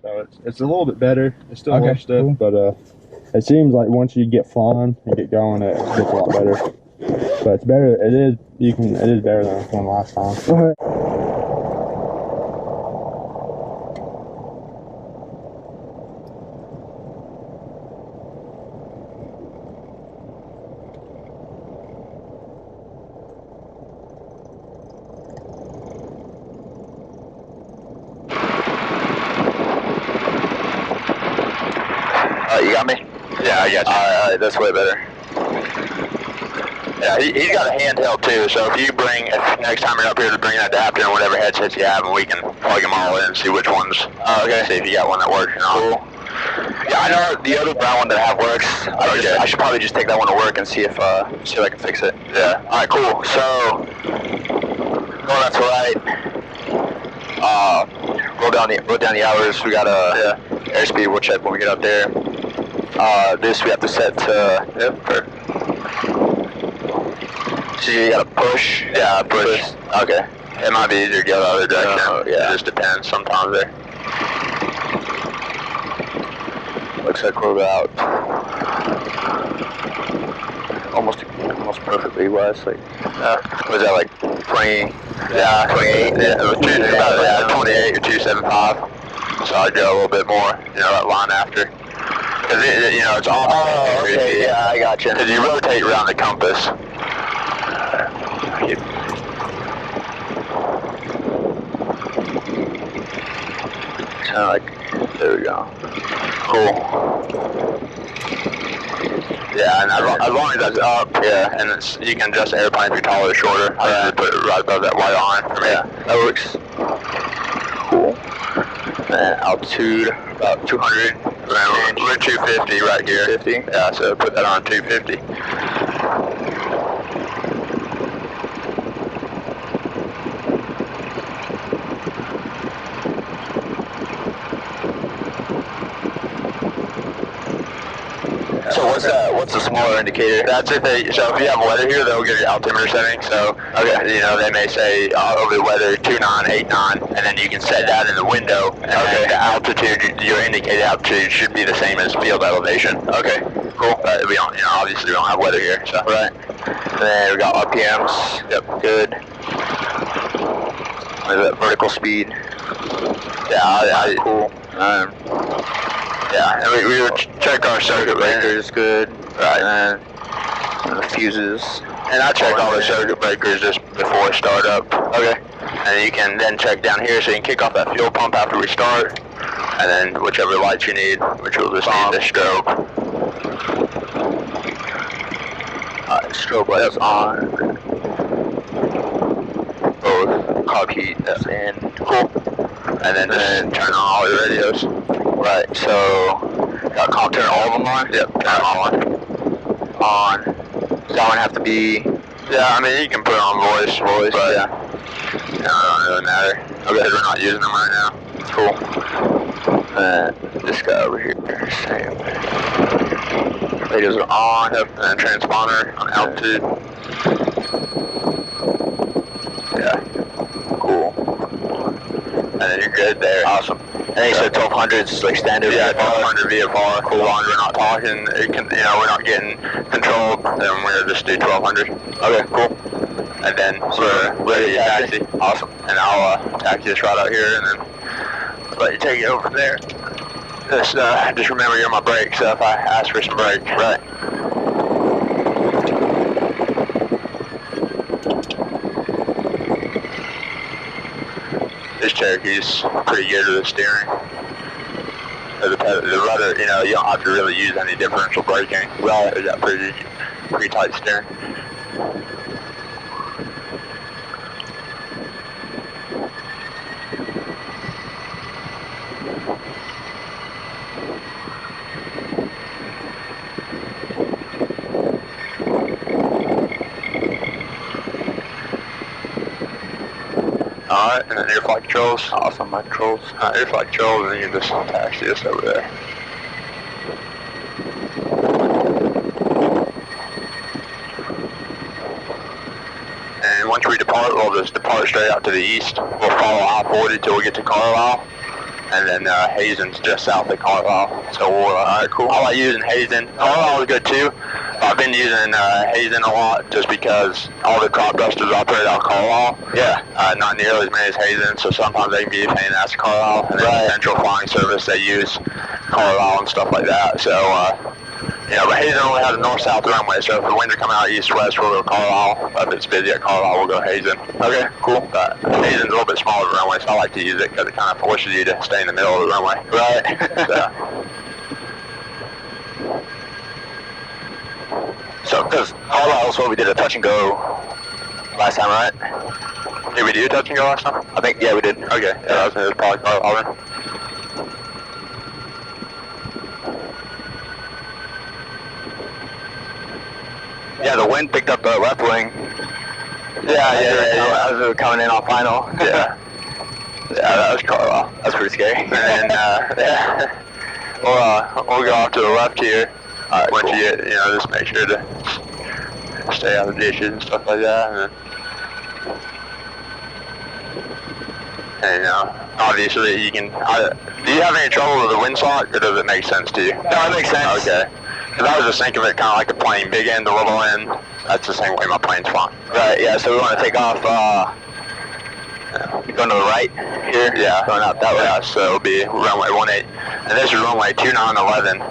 So it's a little bit better. It's still a Okay, little stiff, cool. but it seems like once you get flying and get going, it gets a lot better. But it's better. It is better than one last time. Okay. You got me? Yeah, I got you. Alright, that's way better. Yeah, he's got a handheld too, so if next time you're up here to bring an adapter and whatever headsets you have, and we can plug them all in and see which ones. Okay. See if you got one that works or not. Cool. Yeah, I know the other brown one that I have works. I should probably just take that one to work and see if I can fix it. Yeah. Alright, cool. So, going left to right. Roll down the hours. We got airspeed. We'll check when we get up there. This we have to set to. So you gotta push? Yeah, push. Okay. It might be easier to go the other direction. Yeah. It just depends sometimes there. Looks like we're about almost perfectly west. Like, was that like 20? Yeah, 28. Yeah, it was about 28 or 275. So I'd go a little bit more, that line after. Cause it's all. Oh, okay. Yeah, I got you. Cause you rotate around the compass. There we go. Cool. Yeah, and as long as that's up, and you can adjust the airplane if you're taller or shorter. I usually put it right above that white line for me. Yeah, that works. Cool. And altitude, about 200. We're 250 right here. 250? Yeah, so put that on 250. So what's the smaller indicator? That's if so if you have weather here, they'll give you altimeter setting. So, they may say over the weather 29, 89, and then you can set that in the window. And then the altitude, your indicated altitude should be the same as field elevation. Okay, cool. But we don't, obviously we don't have weather here, so. Right. And then we got RPMs. Yep, good. Look at that vertical speed. Yeah, cool. Yeah, and we would check our circuit breakers, good. Right. And the fuses. And I check all the circuit breakers just before startup. Okay. And you can then check down here so you can kick off that fuel pump after we start. And then whichever lights you need, which will just need the strobe. Alright, strobe lights on. Both. Carb heat, that's in. Cool. And then just turn on all your radios. Right, so turn all of them on? Yep, turn them all on. On. Does that one have to be? Yeah, I mean you can put it on voice, but yeah. It don't really matter. Okay, we're not using them right now. Cool. This guy over here, same. Radios are on, and then transponder on altitude. Yeah. Cool. And then you're good there. Awesome. And then you said 1200 is like standard. Yeah, 1200 VFR. Cool. As long as we're not talking, we're not getting controlled, then we're just do 1200. Okay, cool. And then we're ready to taxi. Awesome. And I'll taxi this right out here, and then let you take it over from there. Just remember you're my brake, so if I ask for some brake, right. This Cherokee's pretty good with the steering. The rudder, you don't have to really use any differential braking. Well, it's got pretty tight steering. Alright, and then air flight controls. Awesome, my controls. Air flight controls, and then you just taxi this over there. And once we depart, we'll just depart straight out to the east. We'll follow I-40 till we get to Carlisle. and then Hazen's just south of Carlisle. So alright, cool. I like using Hazen. Carlisle is good too. I've been using Hazen a lot just because all the crop dusters operate out of Carlisle. Yeah. Not nearly as many as Hazen, so sometimes they can be a pain in the ass to Carlisle. And then Central Flying Service, they use Carlisle and stuff like that. So, yeah, but Hazen only has a north-south runway, so if the winds are coming out east-west, we'll go Carlisle. If it's busy at Carlisle, we'll go Hazen. Okay, cool. But Hazen's a little bit smaller runway, so I like to use it because it kind of forces you to stay in the middle of the runway. Right. So, because Carlisle is what we did a touch and go last time, right? Did we do a touch and go last time? I think, yeah, we did. Okay, yeah, it was probably Carlisle then. Yeah, the wind picked up the left wing. Yeah. As we were coming in on final. Yeah. Yeah, that was Carlisle. That's pretty scary. And then, yeah. We'll go off to the left here. Alright, once you get, just make sure to stay out of the dishes and stuff like that. And obviously you can, do you have any trouble with the windsock, or does it make sense to you? No, it makes sense. Okay. Because I was just thinking of it kind of like a plane, big end to little end. That's the same way my plane's flying. Right, yeah, so we want to take off, going to the right here? Yeah. Going out that way. Yeah, so it'll be runway 18. And this is runway 2911.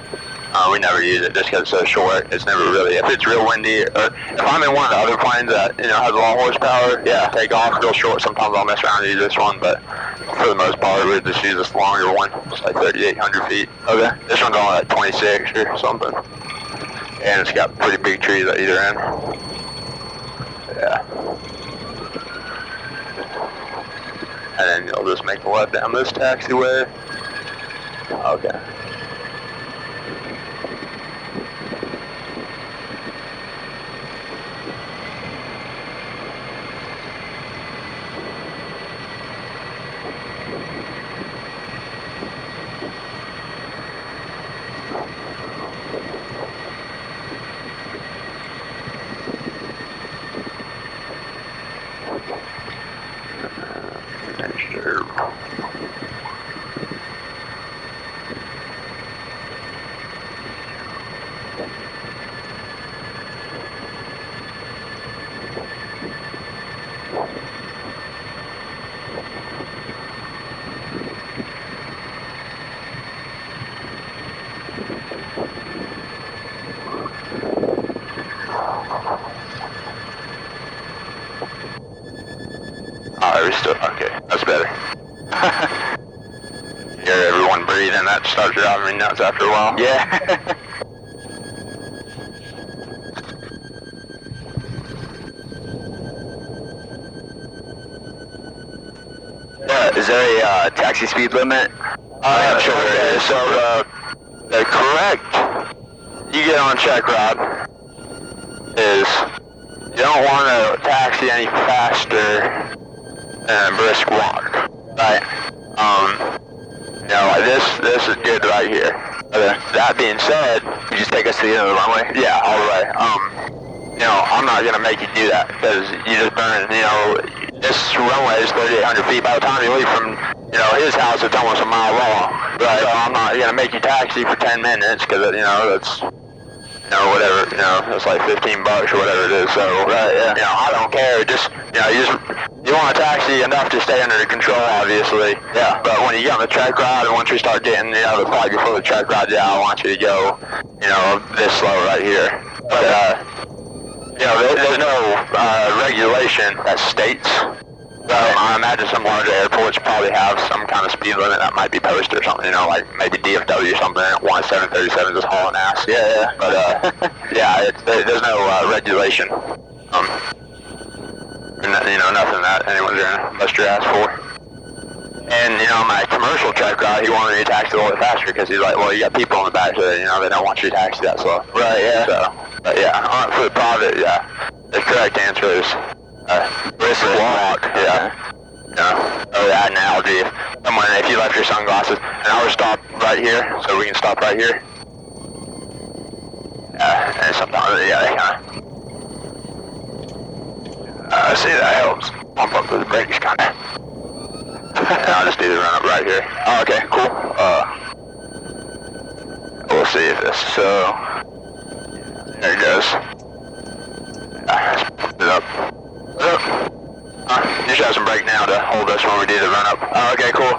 We never use it just because it's so short. It's never really, if it's real windy, or if I'm in one of the other planes that, has a lot of horsepower, yeah, take off real short. Sometimes I'll mess around and use this one, but for the most part, we just use this longer one. It's like 3,800 feet. Okay. This one's only like 26 or something. And it's got pretty big trees at either end. Yeah. And then you'll just make a left down this taxiway. Okay. Okay, that's better. Hear everyone breathing, that starts driving me nuts after a while. Yeah. Is there a taxi speed limit? I'm sure there is. So the correct, you get on check ride, is you don't want to taxi any faster than a brisk walk. Right. Like this is good right here. Okay. That being said, you just take us to the end of the runway? Yeah, all the way. I'm not gonna make you do that because you just burn, this runway is 3,800 feet. By the time you leave from, his house, it's almost a mile long. Right. So I'm not gonna make you taxi for 10 minutes because, that's, whatever, it's like $15 or whatever it is. So, right, yeah. I don't care. Just, you want a taxi enough to stay under the control, obviously. Yeah. But when you get on the track ride, and once we start getting, the flag before the track ride, yeah, I want you to go, this slow right here. But, there's no regulation that states. I imagine some larger airports probably have some kind of speed limit that might be posted or something, like maybe DFW or something, 1737 just hauling ass. Yeah. But, there's no regulation. Nothing that anyone's gonna bust your ass for. And, my commercial track ride, he wanted me to taxi a little bit faster because he's like, well, you got people in the back, so, they don't want you to taxi that slow. Right, yeah. So, but yeah, for the private, yeah, the correct answer is brisk walk. Yeah. That analogy. If you left your sunglasses, and I would stop right here, so we can stop right here. And sometimes, they kind of, see, that helps pump up those brakes, kind of. And I'll just do the run up right here. Oh, okay, cool. We'll see if this, so, there it goes. Put it up. You should have some brake now to hold us when we do the run up. Oh, okay, cool.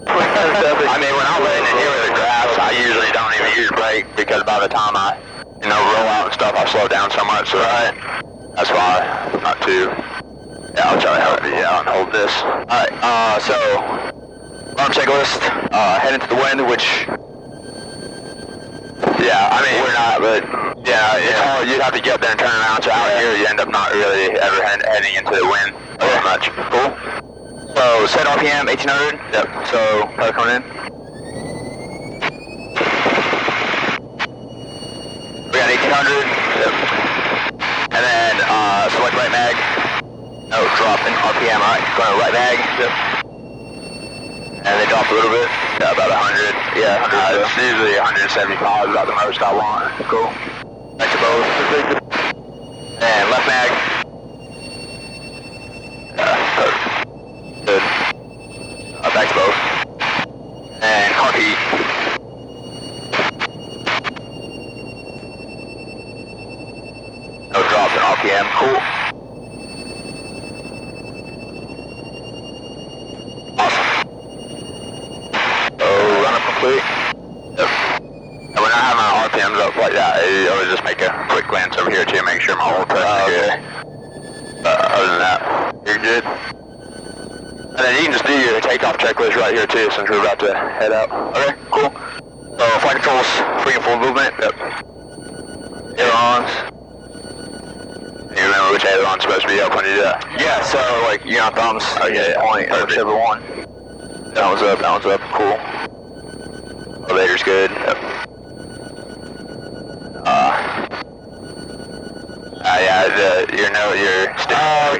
I mean, when I'm laying in here with the grass, I usually don't even use brake because by the time I, roll out and stuff, I slow down so much, so that's why I'm not too. Yeah, I'll try to help you out and hold this. Alright, so, run checklist, head into the wind, which, yeah, I mean, we're not, but, yeah, it's hard. You'd have to get up there and turn around, so out here you end up not really ever heading into the wind very much. Cool. So, set RPM, 1800. Yep, so, power coming in. We got 1800. Yep. And then, select right mag. No, drop in RPM, alright, going to right mag. Yep. And they drop a little bit. Yeah, about 100. Yeah, 100. It's usually 175 is about the most I want. Cool. Back to both. And left mag. Good. Back to both. And car heat. No drop in RPM. Cool. Yep. And when I have my RPMs up like that, I always just make a quick glance over here too, make sure my whole press is good. Other than that, you're good. And then you can just do your takeoff checklist right here too, since we're about to head out. Okay, cool. So flight controls, free and full movement. Yep. Ailerons. You remember which aileron's supposed to be up when you do that? Yeah, so like thumbs. Okay, point, whichever one. That one's up, cool. Elevator's good. Yep.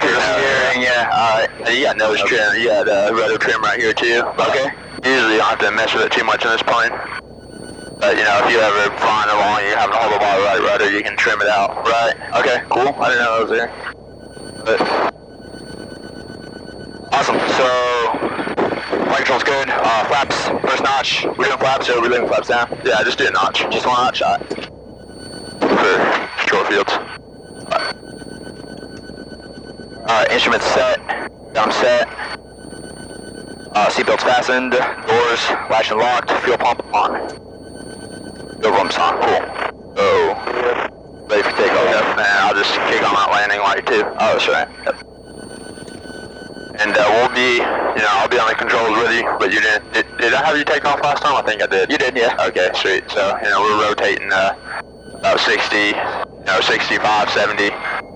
Your steering, yeah. Alright. You got nose trim, you got rudder trim right here too. Okay. Usually you don't have to mess with it too much in this plane. But if you ever flying along and you're having to hold the right rudder, you can trim it out. Right. Okay, cool. I didn't know that was there. But awesome. So flight control's good. Flaps, first notch. We're doing flaps, or we're leaving flaps down? Yeah, just do a notch. Just one notch shot. For control fields. Alright, instruments set. Gun set. Seatbelts fastened. Doors, latch and locked. Fuel pump on. Fuel pump's on. Cool. Oh. Ready for takeoff. Yep. And I'll just kick on that landing light too. Oh, that's right. Yep. And we'll be, I'll be on the controls with you, but you didn't, did I have you take off last time? I think I did. You did, yeah. Okay, sweet. So, we're rotating about 60, 65, 70.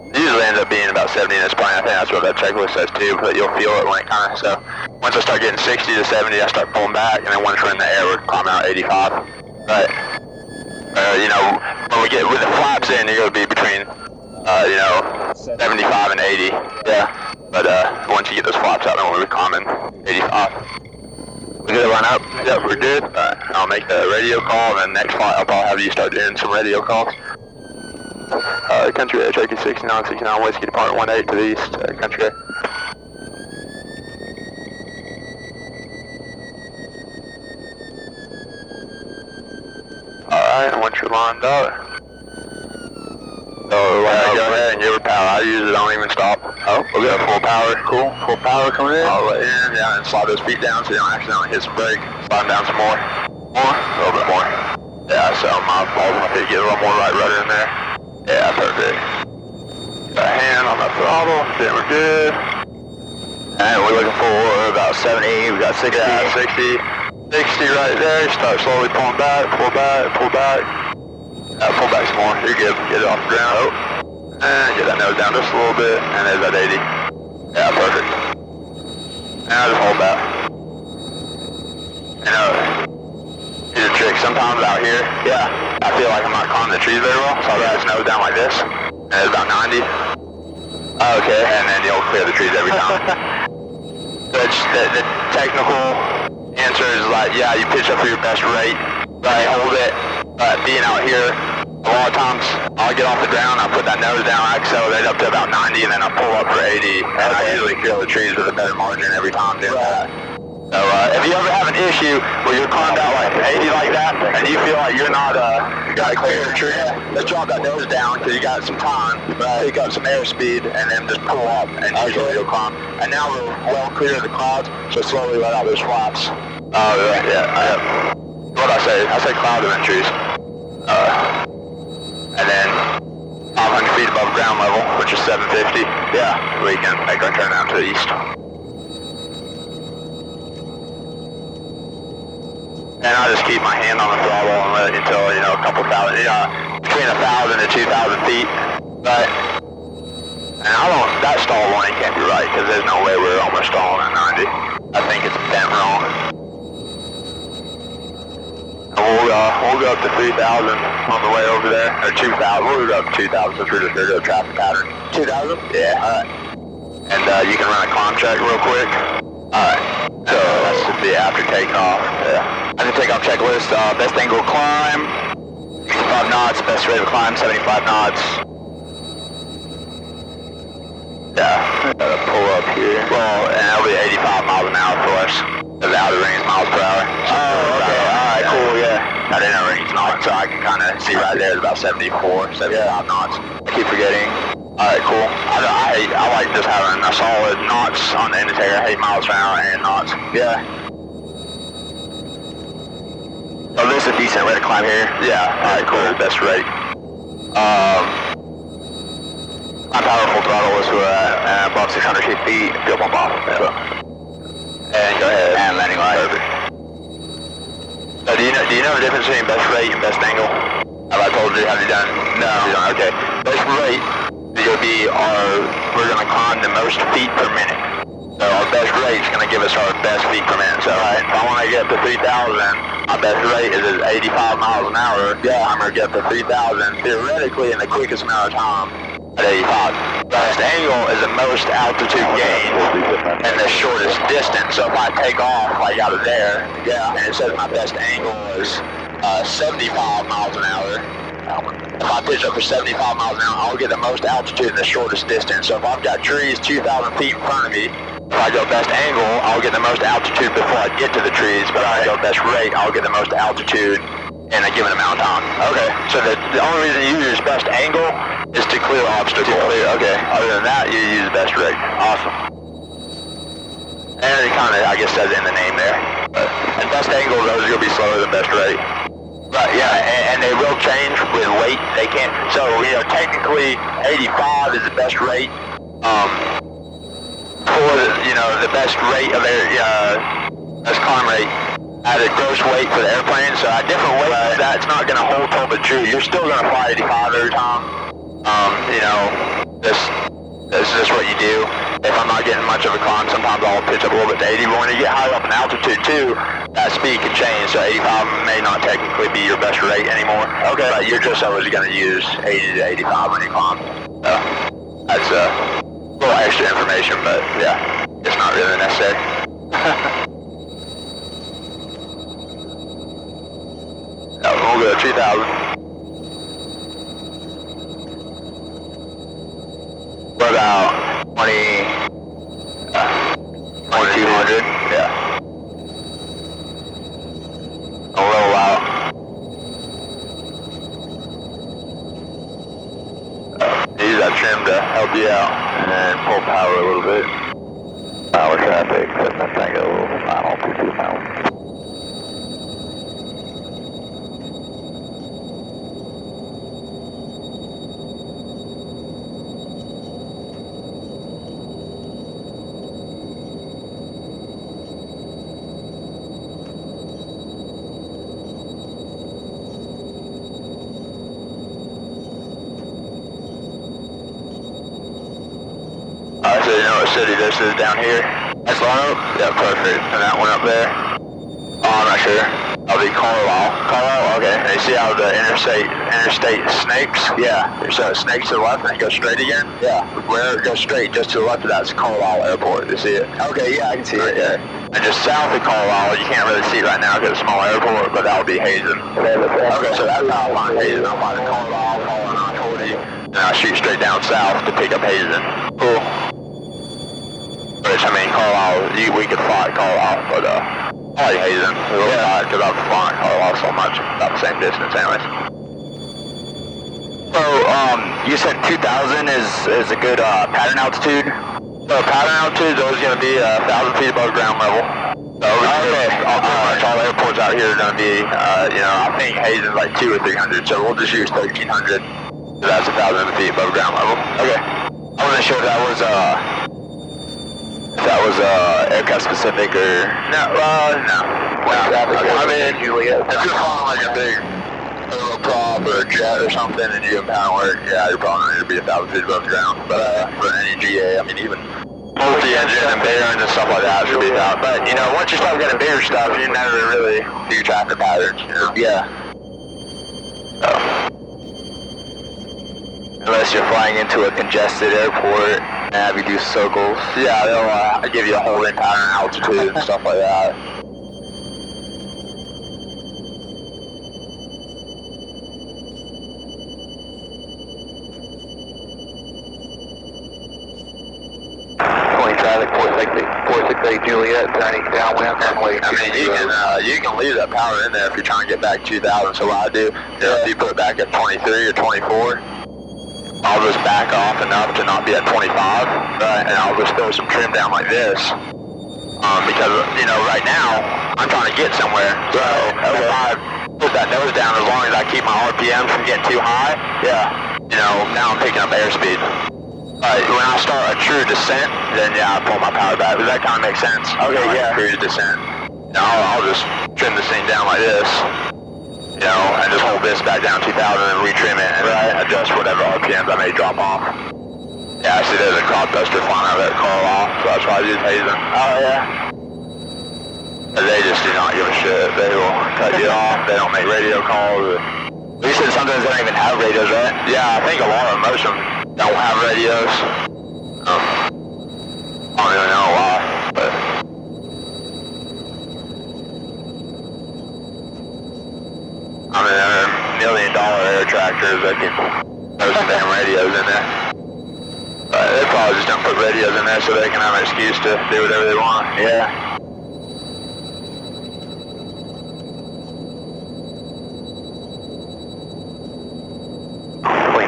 Usually ends up being about 70 in this plane. I think that's what that checklist says too, but you'll feel it when it kind of, so once I start getting 60 to 70, I start pulling back, and then once we're in the air, we're climbing out 85. Right. When we get with the flaps in, you're going to be between, 75 and 80. Yeah. But once you get those flaps out, then we'll be climbing 85. We good to run up? Yep, we're good. I'll make the radio call, and then next flight I'll probably have you start doing some radio calls. Country Air, Cherokee 6969, Whiskey Department 18 to the east, Country Air. Alright, once you're lined up. So, go ahead and give her power. I usually don't even stop. Oh, we got full power. Cool. Full power coming in. All the way in, yeah, and slide those feet down so you don't accidentally hit some brake. Slide them down some more. More? A little bit more. Yeah, so my balls on my feet, get a little more right rudder in there. Yeah, perfect. Got a hand on the throttle. Then we're good. And we're looking for about 70. We got 60. Yeah, 60. 60 right there. Start slowly pulling back, pull back, pull back. Pull back some more. You're good. Get it off the ground. Oh. And get that nose down just a little bit. And there's that 80. Yeah, perfect. And I'll just hold that. Here's a trick. Sometimes out here, yeah, I feel like I'm not climbing the trees very well. So I'll get this nose down like this. And it's about 90. Okay. And then you'll clear the trees every time. The technical answer is like, yeah, you pitch up for your best rate. Right, hold it. Being out here, a lot of times I'll get off the ground, I'll put that nose down, I accelerate up to about 90, and then I pull up for 80, and I usually kill the trees with a better margin every time doing that. So if you ever have an issue where you're climbed out like 80 like that, and you feel like you're not got a clear tree, let's drop that nose down because you got some time, pick up some airspeed, and then just pull up and usually you'll climb. And now we're well clear of the clouds, so slowly let out those flaps. Oh yeah. What I say cloud event trees. And then 500 feet above ground level, which is 750. Yeah, we can make our turn out to the east. And I just keep my hand on the throttle and let it until, you know, a couple thousand, between 1,000 and 2,000 feet. But, and that stall warning can't be right, because there's no way we're almost stalling at 90. I think it's bent wrong. And we'll go up to 3,000 on the way over there, or 2,000, we'll go up to 2,000 since we're just here to go traffic pattern. 2,000? Yeah. Alright. And you can run a climb check real quick. Alright. So that should be after takeoff. Yeah. After takeoff checklist, best angle climb, 65 knots, best rate of climb, 75 knots. Yeah, gotta pull up here. Well, and that'll be 85 miles an hour for us. The outer ring is miles per hour. Oh, okay, alright, cool, yeah. That inner ring's not, so I can kind of see right there, it's about 74, 75 knots. I keep forgetting. Alright, cool. I like just having a solid knots on the indicator. I hate miles per hour and knots. Yeah. So this is a decent rate of climb here. Yeah. Alright, cool. Best rate. My powerful throttle is above 600 feet. Fuel pump off. Yeah. So. And go ahead. And landing light. Perfect. So do you know the difference between best rate and best angle? Have I told you? Have you done? No. Okay. Best rate. We're going to climb the most feet per minute. So our best rate is going to give us our best feet per minute. So if I want to get up to 3,000, my best rate is at 85 miles an hour. Yeah, I'm going to get up to 3,000 theoretically in the quickest amount of time at 85. Best angle is the most altitude gain and the shortest distance. So if I take off like out of there, and it says my best angle is 75 miles an hour. If I pitch up for 75 miles an hour, I'll get the most altitude in the shortest distance. So if I've got trees 2,000 feet in front of me, if I go best angle, I'll get the most altitude before I get to the trees. But if I go best rate, I'll get the most altitude in a given amount of time. Okay. So the only reason you use best angle is to clear obstacles. Okay. Other than that, you use best rate. Awesome. And it kind of, I guess, says it in the name there. And best angle, those are going to be slower than best rate. Right, yeah, and they will change with weight. They can't. So, technically, 85 is the best rate. For the best rate of best climb rate at a gross weight for the airplane. So at different weights, that's not going to hold totally true. You're still going to fly 85 every time. This is just what you do. If I'm not getting much of a climb, sometimes I'll pitch up a little bit to 80. But when you get higher up in altitude too, that speed can change. So 85 may not technically be your best rate anymore. Okay. But you're just always going to use 80 to 85 when you climb. So that's a little extra information, but yeah, it's not really necessary. We'll go 2,000. What about 2,200? Yeah. A little out. Use that trim to help you out, and then pull power a little bit. Power traffic, setting that thing a little final 2 pounds. Alright, so you know what city this is down here? That's Lone Oak? Yeah, perfect. And that one up there? Oh, I'm not sure. That'll be Carlisle. Carlisle? Okay. And you see how the interstate snakes? Yeah. So it snakes to the left and it goes straight again? Yeah. Where it goes straight, just to the left of that is Carlisle Airport. You see it? Okay, yeah, I can see it. Yeah. And just south of Carlisle, you can't really see it right now because it's a small airport, but that would be Hazen. Okay, so that's how I find Hazen. I'll find Carlisle, following I-40, and I shoot straight down south to pick up Hazen. Cool. But which, I mean, Carlisle, we could fly at Carlisle, but, I like Hazen. We'll fly because I've flown at Carlisle so much, about the same distance anyways. So, you said 2,000 is a good, pattern altitude? So pattern altitude is always going to be 1,000 feet above ground level. So all airports out here are going to be, I think Hazen's like 200 or 300, so we'll just use 1,300. So that's 1,000 feet above ground level. Okay. I wasn't sure if that was aircraft specific or... No. I mean, if you're flying like a big prop or a jet or something and you're doing pound work, yeah, you're probably going to be 1,000 feet above ground. But for any GA, I mean, even multi-engine and bearings and stuff like that should be out. But, once you start getting bigger stuff, you never really do traffic patterns, Yeah. So. Unless you're flying into a congested airport and have you do circles. Yeah, they'll give you a holding pattern, altitude, and stuff like that. Traffic 468 Juliet, turning downwind, runway. I mean, you can leave that power in there if you're trying to get back 2,000. So what I do, if you put it back at 23 or 24, I'll just back off enough to not be at 25, right? And I'll just throw some trim down like this. Because, right now, I'm trying to get somewhere. So if I put that nose down, as long as I keep my RPMs from getting too high, now I'm picking up airspeed. When I start a true descent, then I pull my power back. Does that kind of make sense? Okay, yeah. Cruise descent. I'll just trim this thing down like this, and just hold this back down 2,000 and retrim it and adjust whatever RPMs I may drop off. Yeah, I see there's a crop duster flying out of that Carlisle, so that's why I use Hazen. Oh, yeah. They just do not give a shit. They will cut you off. They don't make radio calls. You said sometimes they don't even have radios, right? Yeah, I think most of them don't have radios. I don't really know why, but... I mean, there are $1 million air tractors that can throw some damn radios in there. But they probably just don't put radios in there so they can have an excuse to do whatever they want. Yeah.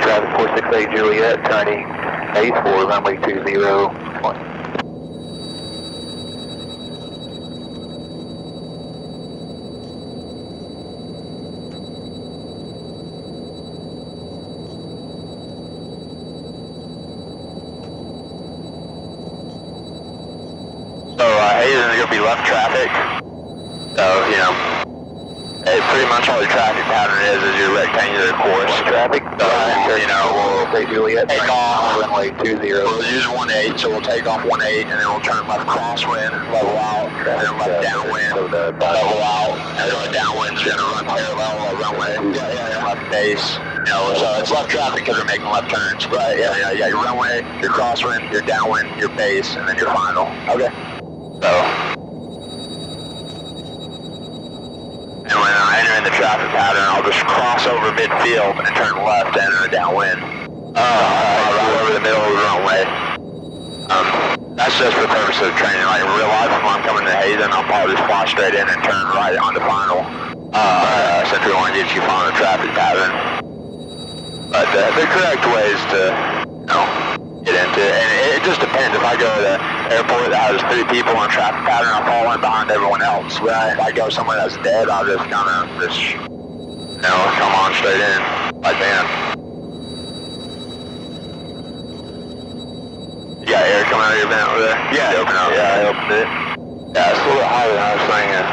Traffic 468 Juliet, turning east for runway 20. So Hazen's going to be left traffic. So, pretty much all your traffic pattern is your rectangular course. Traffic, So, we'll say Juliet, take off. runway 20. We'll use 18, so we'll take off 18, and then we'll turn left crosswind, level out, and then left downwind, level out, and then the downwind's going to run parallel to the runway. Left base. So it's left traffic because we're making left turns. Right, yeah, your runway, your crosswind, your downwind, your base, and then your final. Okay. So, and when I enter in the traffic pattern, I'll just cross over midfield and turn left to enter a downwind. Right over the middle of the runway. That's just for the purpose of training. Like in real life, when I'm coming to Hazen, I'll probably just fly straight in and turn right onto final. Since we want to get you following the traffic pattern. But the correct way is to, get into it. And it just depends. If I go to the airport that has 3 people on a traffic pattern, I'll fall in behind everyone else. Right? If I go somewhere that's dead, I'll just kind of come on straight in like that. You got air coming out of your vent over there? Yeah, you opened up. Yeah, I opened it. Yeah, it's a little bit higher than I was thinking.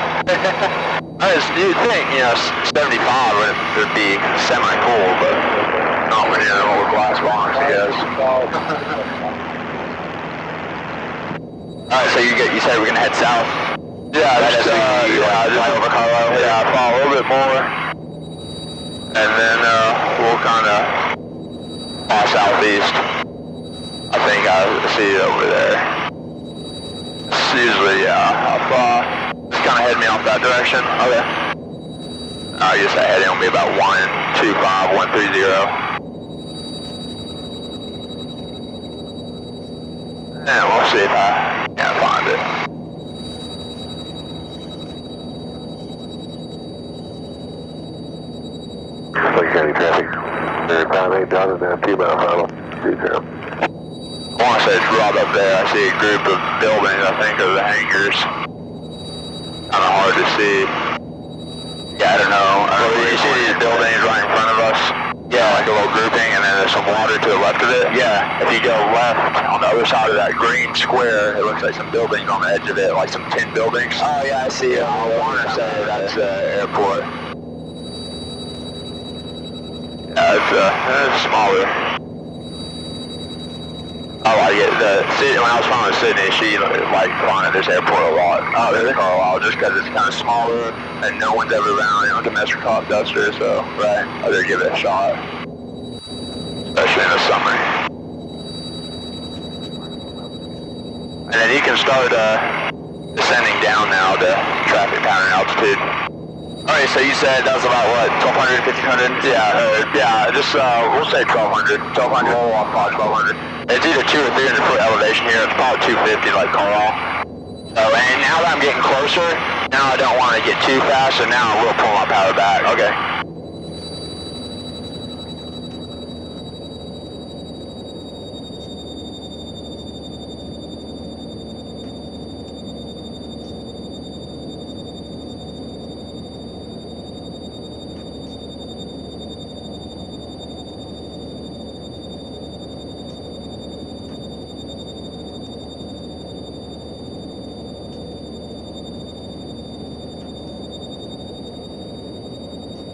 You'd think, 75 would be semi-cool, but not when you're in an old glass box, I guess. Alright, so you said we're gonna head south? Yeah, just over Colorado. Yeah, fall a little bit more. And then we'll kind of fly southeast. I think I see it over there. It's usually, it's kind of heading me off that direction. Okay. I guess that heading will be about 125, 130. And we'll see if I County traffic. They're about 8,000 down T-bound final. I want to say it's right up there. I see a group of buildings, I think, of the hangars. Kind of hard to see. Yeah, I don't know. You see these buildings right in front of us? Yeah, like a little grouping, and then there's some water to the left of it. Yeah, if you go left on the other side of that green square, it looks like some buildings on the edge of it, like some tin buildings. Oh yeah, I see it. I want to say that's the airport. Yeah, it's smaller. I like it. When I was flying with Sydney, she liked flying at this airport a lot. Oh, really? Carlisle, just because it's kind of smaller and no one's ever around, domestic top duster, so right, I'd rather give it a shot, especially in the summer. And then you can start descending down now to traffic pattern altitude. Alright, so you said that was about what, 1,200, 1,500? Yeah, just we'll say 1,200. 1,200. Oh, I'll fly 1,200. It's either 200 or 300 foot elevation here. It's probably 250 like Carlisle. So, and now that I'm getting closer, now I don't want to get too fast, so now I will pull my power back. Okay.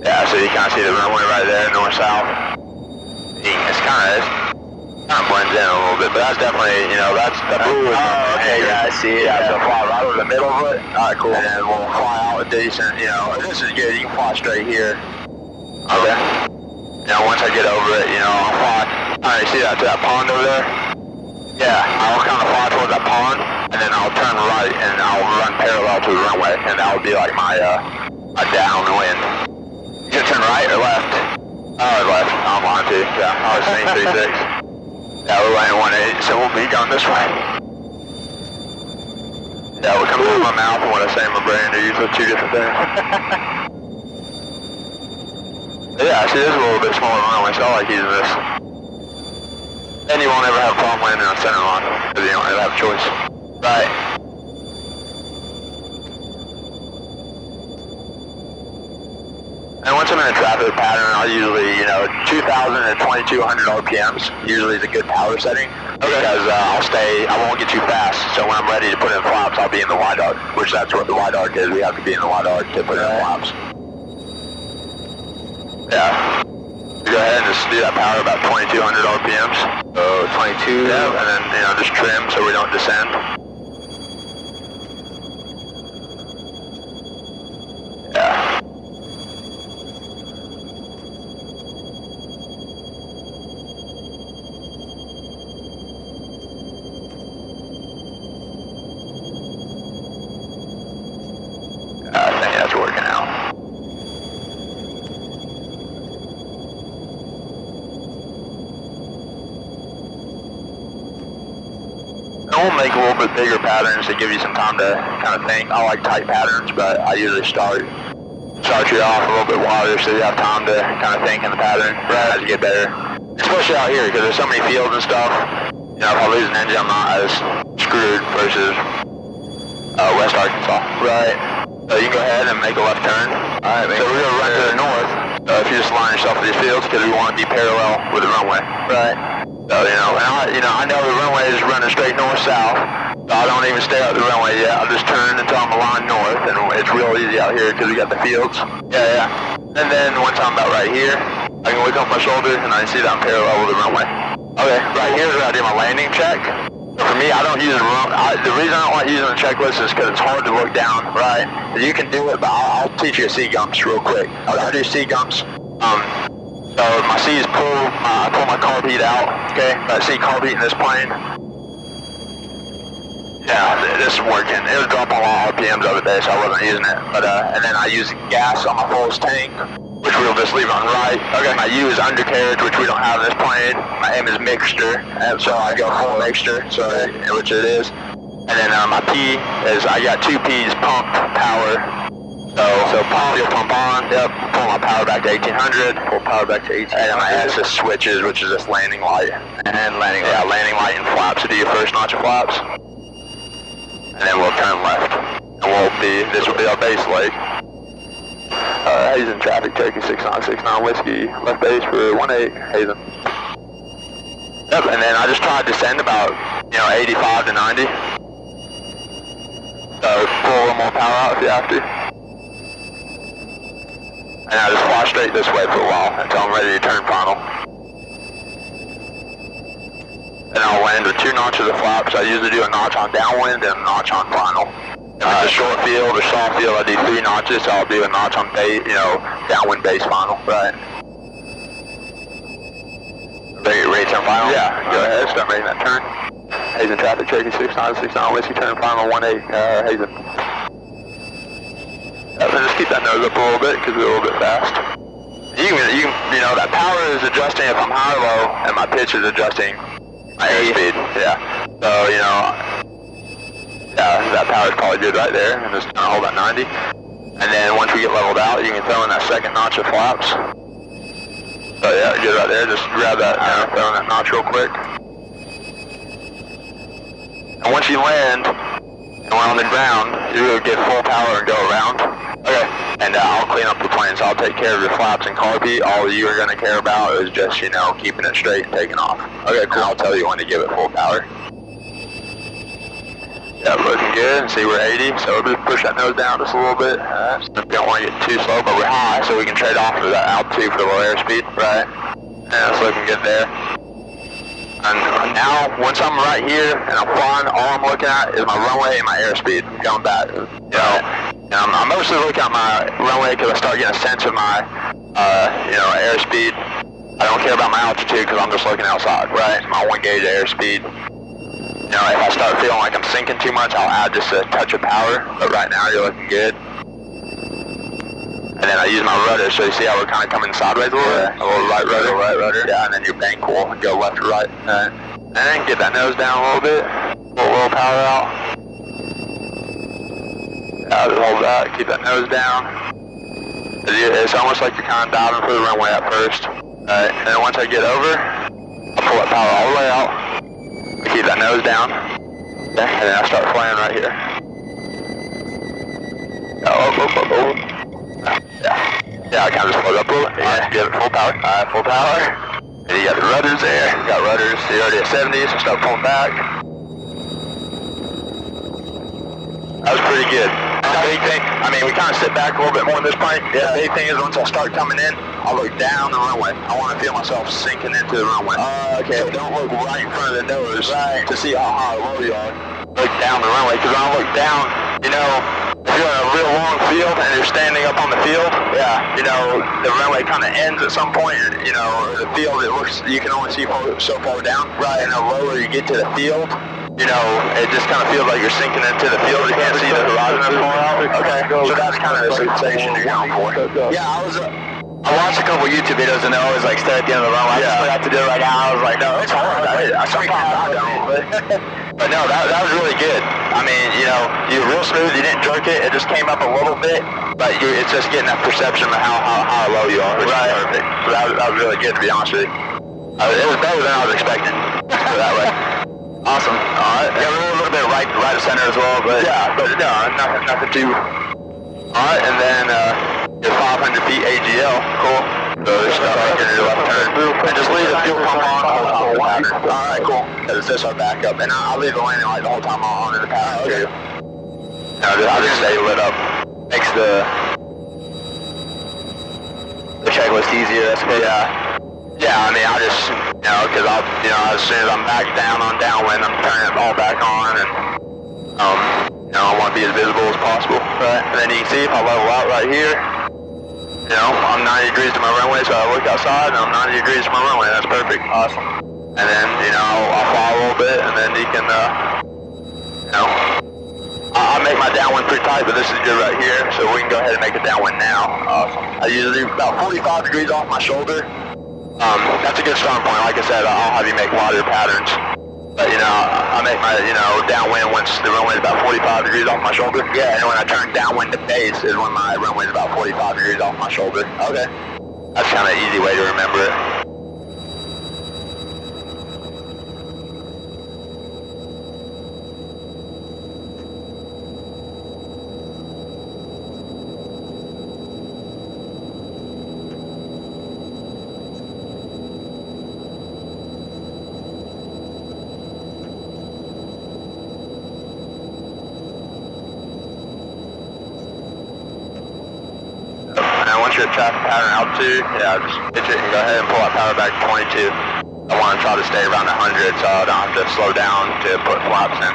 Yeah, so you kind of see the runway right there, north-south. It's kind of blends in a little bit, but that's definitely, that's the blue. Oh, okay, yeah, I see it. Yeah, so fly right over the middle of it. Alright, cool. And then we'll fly out a decent, this is good. You can fly straight here. Okay. Once I get over it, I'll fly. Alright, see that to that pond over there? Yeah, I'll kind of fly towards that pond, and then I'll turn right, and I'll run parallel to the runway, and that would be like my downwind. You gonna turn right or left? Oh, left. I'm on to. Yeah, I was saying 36. Yeah, we're running 18, so we'll be going this way. Yeah, what comes out of my mouth and what I say in my brain are usually two different things. Yeah, see, this is a little bit smaller runway, so I like using this. And you won't ever have a problem landing on center line, because you don't really have a choice. Right. And once I'm in a traffic pattern, I'll usually, 2,000 to 2,200 RPMs usually is a good power setting. Okay. Because I won't get too fast. So when I'm ready to put in flaps, I'll be in the wide arc, which that's what the wide arc is. We have to be in the wide arc to put in flaps. Yeah. Go ahead and just do that power about 2,200 RPMs. So 22. Yeah, and then, just trim so we don't descend. Yeah. I think that's working out. I will make a little bit bigger patterns to give you some time to kind of think. I like tight patterns, but I usually start you off a little bit wider so you have time to kind of think in the pattern as you get better. Especially out here because there's so many fields and stuff. If I lose an engine, I'm not as screwed versus West Arkansas. Right. So you can go ahead and make a left turn. Alright, so we're going to run to the north. If you just line yourself with these fields because we want to be parallel with the runway. Right. So, I know the runway is running straight north-south. So I don't even stay out the runway yet. I'll just turn until I'm aligned north, and it's real easy out here because we got the fields. Yeah. And then once I'm about right here, I can look up my shoulder and I can see that I'm parallel with the runway. Okay, right here is where I do my landing check. For me, I don't use the reason I don't like using the checklist is because it's hard to look down, right? You can do it, but I'll teach you C gumps real quick. I do C gumps. So my C is I pull my carb heat out, okay? I see carb heat in this plane. Yeah, this is working. It was dropping a lot of RPMs the other day, so I wasn't using it. But and then I use gas on my fullest tank, which we'll just leave on right. Okay. My U is undercarriage, which we don't have in this plane. My M is mixture, and so I go full mixture, which it is. And then my P is I got two P's, pump, power. So fuel pump on, yep, pull my power back to 1800. Full power back to 18. And then my SS switches, which is this landing light. And landing light. Yeah, landing light and flaps. So do your first notch of flaps. And then we'll turn left. And this will be our base leg. Hazen traffic, Cherokee 6969 Whiskey, left base for 18, Hazen. Yep, and then I just try to descend about, 85 to 90. So pull a little more power out if you have to. And I just fly straight this way for a while until I'm ready to turn final. And I'll land with 2 notches of flaps. I usually do a notch on downwind and a notch on final. If it's a short field or soft field, I do 3 notches, so I'll do a notch on base, downwind base final. Right. Ready to turn final? Yeah, go ahead, start making that turn. Hazen traffic, Cherokee 6969 Whiskey, turn final 18, Hazen. So just keep that nose up a little bit, because we're a little bit fast. That power is adjusting if I'm high or low, and my pitch is adjusting my airspeed. Yeah. So, that power is probably good right there, and just kind of hold that 90. And then once we get leveled out, you can throw in that second notch of flaps. So yeah, good right there, just grab that, throw in that notch real quick. And once you land, and we're on the ground, you're gonna get full power and go around. Okay. And I'll clean up the plane, so I'll take care of your flaps and carpet. All you are gonna care about is just, keeping it straight and taking off. Okay, cool. And I'll tell you when to give it full power. Yeah, looking good, and see we're 80, so we'll just push that nose down just a little bit. We don't want to get too slow, but we're high, so we can trade off of that altitude for the low airspeed. Right. Yeah, it's looking good there. And now, once I'm right here and I'm flying, all I'm looking at is my runway and my airspeed going back. And I'm mostly looking at my runway because I start getting a sense of my, airspeed. I don't care about my altitude because I'm just looking outside. Right. My 1 gauge airspeed. If I start feeling like I'm sinking too much, I'll add just a touch of power, but right now you're looking good. And then I use my rudder, so you see how we're kind of coming sideways a little bit? A little right rudder. Yeah, and then your bank will go left or right. And then get that nose down a little bit, pull a little power out. Yeah, just hold that, keep that nose down. It's almost like you're kind of diving for the runway at first. And then once I get over, I'll pull that power all the way out. Keep that nose down, and then I start flying right here. Yeah, I kind of just float up a little bit. Yeah, give it full power. Full power. And you got the rudders there. You got rudders. So you're already at 70, so start pulling back. That was pretty good. The big thing, we kind of sit back a little bit more in this plane. Yeah. The big thing is once I start coming in, I'll look down the runway. I want to feel myself sinking into the runway. Okay. So don't look right in front of the nose to see how high or low you are. Look down the runway, because when I look down, if you're in a real long field and you're standing up on the field, the runway kind of ends at some point. The field, you can only see so far down. Right. And the lower you get to the field, it just kind of feels like you're sinking into the field. You can't see the horizon as far out. Okay, so that's kind of the sensation you're going for. Yeah, I watched a couple YouTube videos and they always stay at the end of the runway. I just forgot to do it right now. I was like, no, it's hard. I don't. But no, that was really good. You were real smooth. You didn't jerk it. It just came up a little bit, but it's just getting that perception of how low you are, which is perfect. So that was really good, to be honest with you. It was better than I was expecting. Let's put it that way. Awesome. Alright. Yeah, we're a little bit right of center as well, but nothing too. Alright, and then your 500 feet AGL. Cool. So just start making your left turn. And just leave the fuel pump on the whole time pattern. Alright, cool. Because it's our backup. And I'll leave the landing light the whole time on in the pattern too. I'll just stay lit up. Makes the checklist easier, I suppose. Yeah, I just, because as soon as I'm back down on downwind, I'm turning it all back on, and, I want to be as visible as possible, right? And then you can see if I level out right here, I'm 90 degrees to my runway, so I look outside, and I'm 90 degrees to my runway. That's perfect. Awesome. And then, I'll fly a little bit, and then you can, I make my downwind pretty tight, but this is good right here, so we can go ahead and make a downwind now. Awesome. I usually do about 45 degrees off my shoulder. That's a good starting point. Like I said, I'll have you make wider patterns. But, you know, I make my, you know, downwind once the runway is about 45 degrees off my shoulder. Yeah, and when I turn downwind to base is when my runway is about 45 degrees off my shoulder. Okay. That's kind of an easy way to remember it. Once you're at traffic pattern altitude, yeah, just pitch it and go ahead and pull that power back to 22. I want to try to stay around 100 so I don't have to slow down to put flaps in.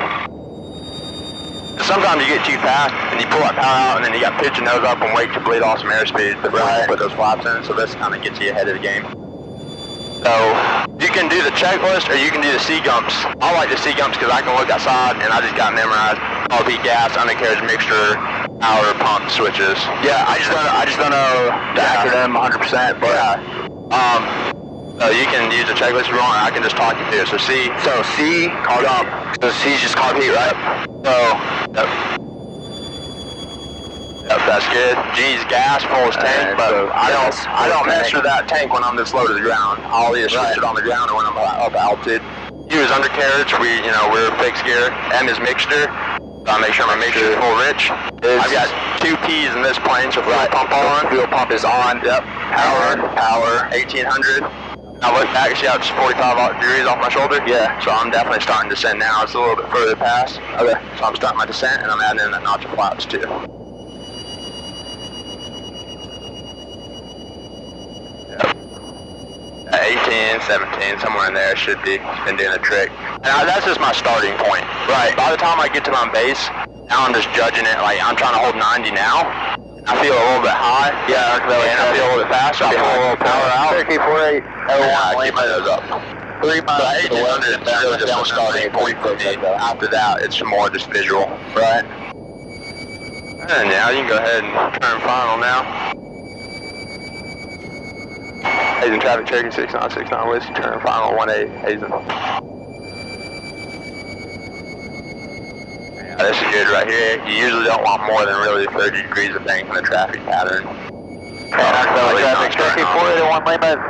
Sometimes you get too fast and you pull that power out and then you got to pitch your nose up and wait to bleed off some airspeed before you put those flaps in, so this kind of gets you ahead of the game. So you can do the checklist or you can do the C-gumps. I like the C-gumps because I can look outside and I just got memorized RB gas, undercarriage mixture, power, pump, switches. Yeah, I just don't know the acronym 100%, but so you can use the checklist if you want, or I can just talk you through it. So C, carb dump. So C is just carb heat, right? So, yep, that's good. G is gas, full is tank, but so I don't measure that tank when I'm this low to the ground. I'll either switch it on the ground or when I'm up altitude. U is undercarriage, we're fixed gear. M is mixture. So I make sure my mixture is full rich. I've got 2 P's in this plane, so fuel pump on. Fuel pump is on. Yep. Power, 1800. I look back and see how it's 45 degrees off my shoulder. Yeah. So I'm definitely starting to descend now. It's a little bit further past. Okay. So I'm starting my descent and I'm adding in that notch of flaps too. 18, 17, somewhere in there should be. Been doing a trick. And that's just my starting point. Right. By the time I get to my base, now I'm just judging it. Like, I'm trying to hold 90 now. I feel a little bit high. Yeah, and I feel a little bit faster. I pull a little power out. Cherokee 48. I keep my nose up. 3 miles to the west. It's really just a starting point for me. After that, it's more just visual. Right. And now you can go ahead and turn final now. Hazen traffic, Cherokee 6969 Whiskey, turn final 18, Hazen. Yeah, this is good right here. You usually don't want more than really 30 degrees of bank in the traffic pattern. Traffic, Cherokee 481 Lima is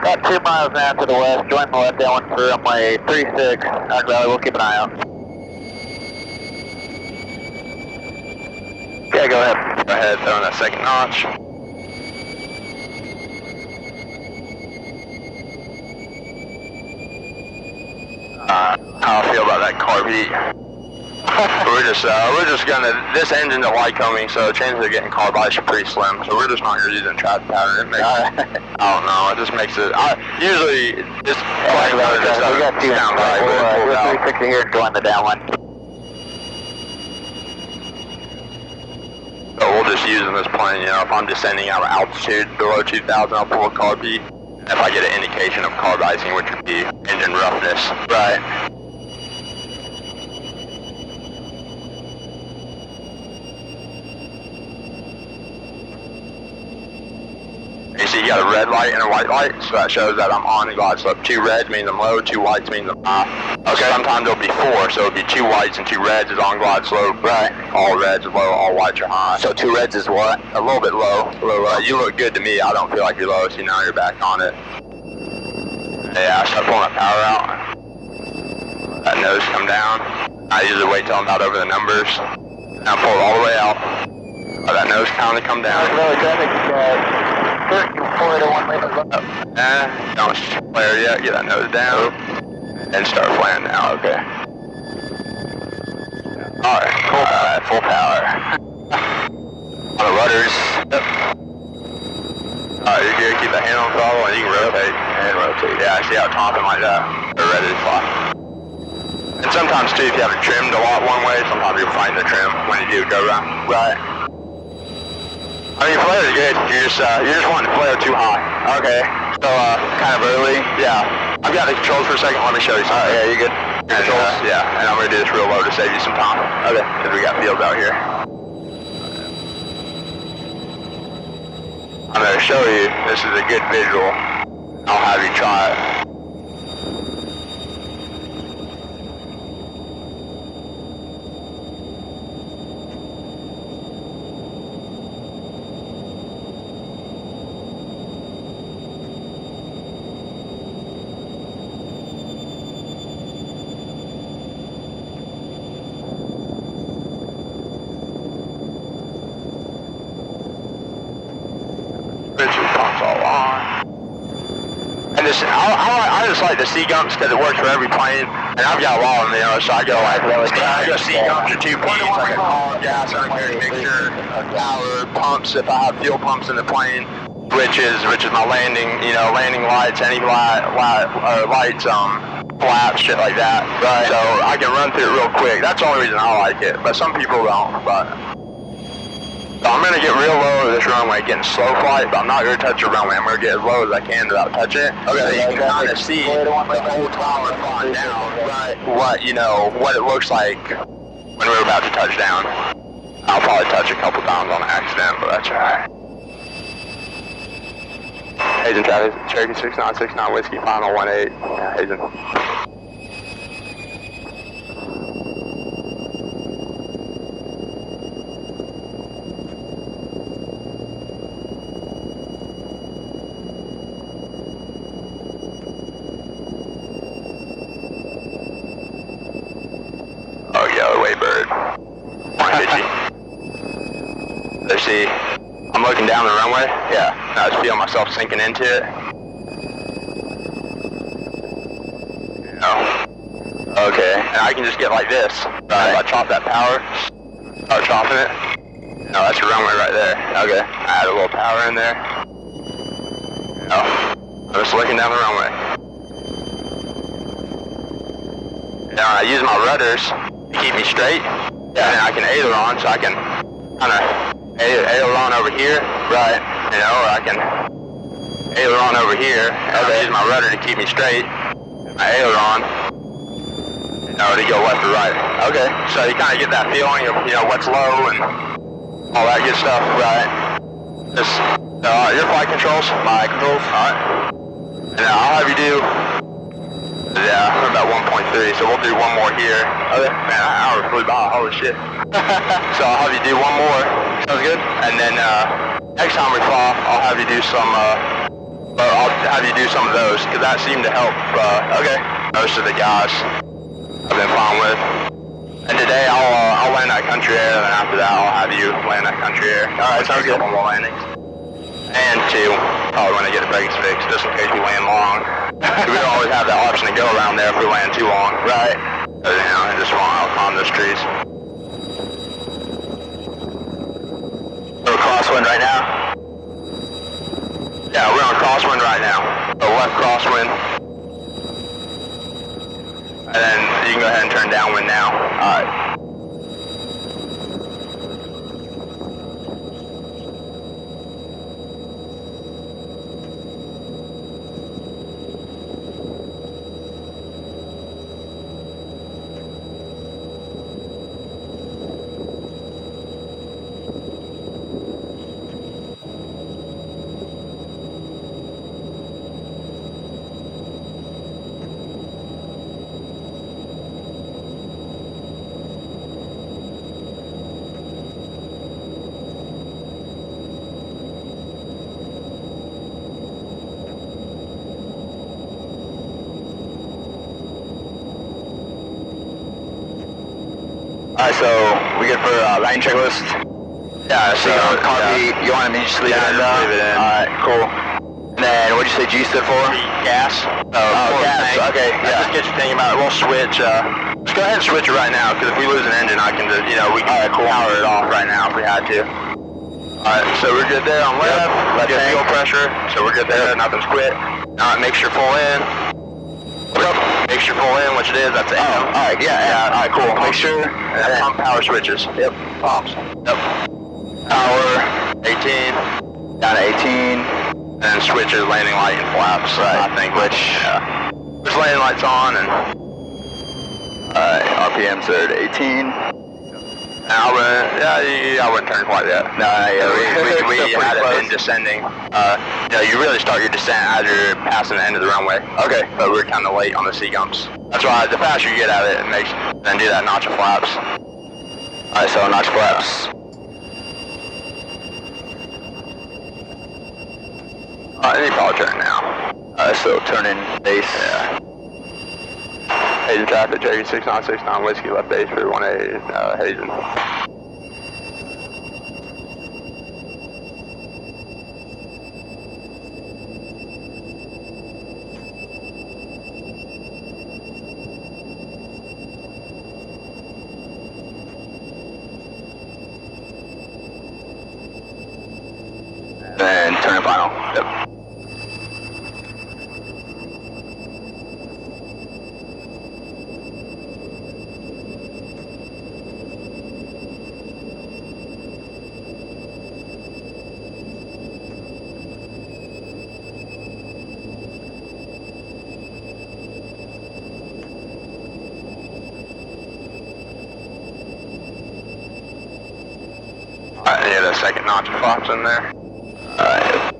about 2 miles now to the west. Join the left down for runway 36. Arc Valley, we'll keep an eye out. Yeah, go ahead. Go ahead, throw in that second notch. How I feel about that carb heat. we're just gonna, this engine's a Lycoming, so chances of getting carb ice are pretty slim, so we're just not gonna use it in traffic pattern. It makes, I don't know, it just makes it, usually, this flag weather just doesn't sound right, but it pulls out. We're 360 here, going the downwind. So we'll just use in this plane, you know, if I'm descending out of altitude below 2,000, I'll pull a carb heat. If I get an indication of carb icing, which would be engine roughness. Right. You see, you got a red light and a white light, so that shows that I'm on the glide slope. 2 reds means I'm low, 2 whites means I'm high. Okay. Sometimes there'll be 4, so it'll be 2 whites and 2 reds is on glide slope. Right. All reds are low, all whites are high. So 2 reds is what? A little bit low. A little low. You look good to me. I don't feel like you're low, so now you're back on it. Yeah, I start pulling that power out. That nose come down. I usually wait till I'm about over the numbers. And I pull it all the way out. Let that nose kind of come down. Don't flare yet. Get that nose down. And start flaring now. Okay. Alright, cool. Alright, full power. On the rudders. Yep. Alright, you're good. Keep that hand on the throttle and you can rotate. And rotate. Yeah, I see how it's hopping like that. They're ready to fly. And sometimes too, if you have it trimmed a lot one way, sometimes you'll find the trim when you do go around. Right. I mean, flare is good. You're just wanting to flare too high. Okay. So, kind of early. Yeah. I've got the controls for a second. Let me show you something. Yeah, you good? Controls? Yeah. And I'm going to do this real low to save you some time. Okay. Because we got fields out here. I'm going to show you. This is a good visual. I'll have you try it. on. And this, I just like the C gumps because it works for every plane. And I've got a lot of them, you know, so I go like, I go C gumps or 2 Ps, like a car, gas, undercarriage mixture, power, pumps if I have fuel pumps in the plane, which is my landing, you know, landing lights, any lights, flaps, shit like that. Right. So I can run through it real quick. That's the only reason I like it. But some people don't. But so I'm gonna get real low to this runway, getting slow flight, but I'm not gonna touch the runway. I'm gonna get as low as I can without touching it. Okay. So you can kind of see the whole time we're flying down, right? What it looks like when we're about to touch down. I'll probably touch a couple times on accident, but that's alright. Hazen traffic, Cherokee 6969 Whiskey, final 18. Yeah, Hazen. Oh yeah, the Waybird. 150. Let's see. I'm looking down the runway. Yeah. I just feel myself sinking into it. You know. Okay. And I can just get like this. Right. If I chop that power, start chopping it. No, that's your runway right there. Okay. I add a little power in there. No. I'm just looking down the runway. Now I use my rudders to keep me straight. Yeah. And I can aileron, so I can kind of aileron over here, right? You know, or I can aileron over here. And I use my rudder to keep me straight. My aileron, you know, to go left or right. Okay. So you kind of get that feeling of, you know, what's low and all that good stuff, right? Just your flight controls, my controls. All right. And I'll have you do. Yeah, we're about 1.3, so we'll do one more here. Okay. Man, an hour flew by, holy shit. So I'll have you do one more. Sounds good. And then next time we fly, I'll have you do some, of those, because that seemed to help, most of the guys I've been flying with. And today I'll land that country air, and then after that I'll have you land that country air. Alright, sounds good. One more landings. And 2, probably when I get the brakes fixed, just in case we land long. We don't always have that option to go around there if we land too long. Right. You know, and just want to climb those trees. We're crosswind right now? Yeah, we're on crosswind right now. A left crosswind. And then you can go ahead and turn downwind now. Alright. Alright, so we good for landing checklist? Yeah, so copy. Yeah. You want me to just leave it in? Leave it in. Alright, cool. And then what'd you say G stood for? Gas. Oh, gas. Tank. Okay, yeah. Just get you thinking about it. We'll switch. Let's go ahead and switch it right now, because if we lose an engine, I can just, you know, we can power it off right now if we had to. Alright, so we're good there on left. Left get fuel pressure. So we're good there. Nothing's quit. Alright, make sure full in. What's up? Make sure full in, which it is, that's it. Oh, alright, yeah. Alright, cool. Make sure, and then pump power switches. Yep, pumps. Yep. Power, 18, down to 18, and then switches, landing light and flaps, right. I think, which, there's landing lights on, and, alright, RPMs are at 18. I wouldn't turn quite yet. No, yeah, we had it been descending. You really start your descent as you're passing the end of the runway. Okay, but we're kind of late on the C-gumps. That's why the faster you get at it, then do that notch of flaps. Alright, so notch flaps. Any power turn now. So turn in base. Yeah. Hazen traffic, Cherokee 6969 Whiskey, left base for 18, Hazen. Then turn final. Yep. Alright, yeah, the second notch flaps in there. Alright.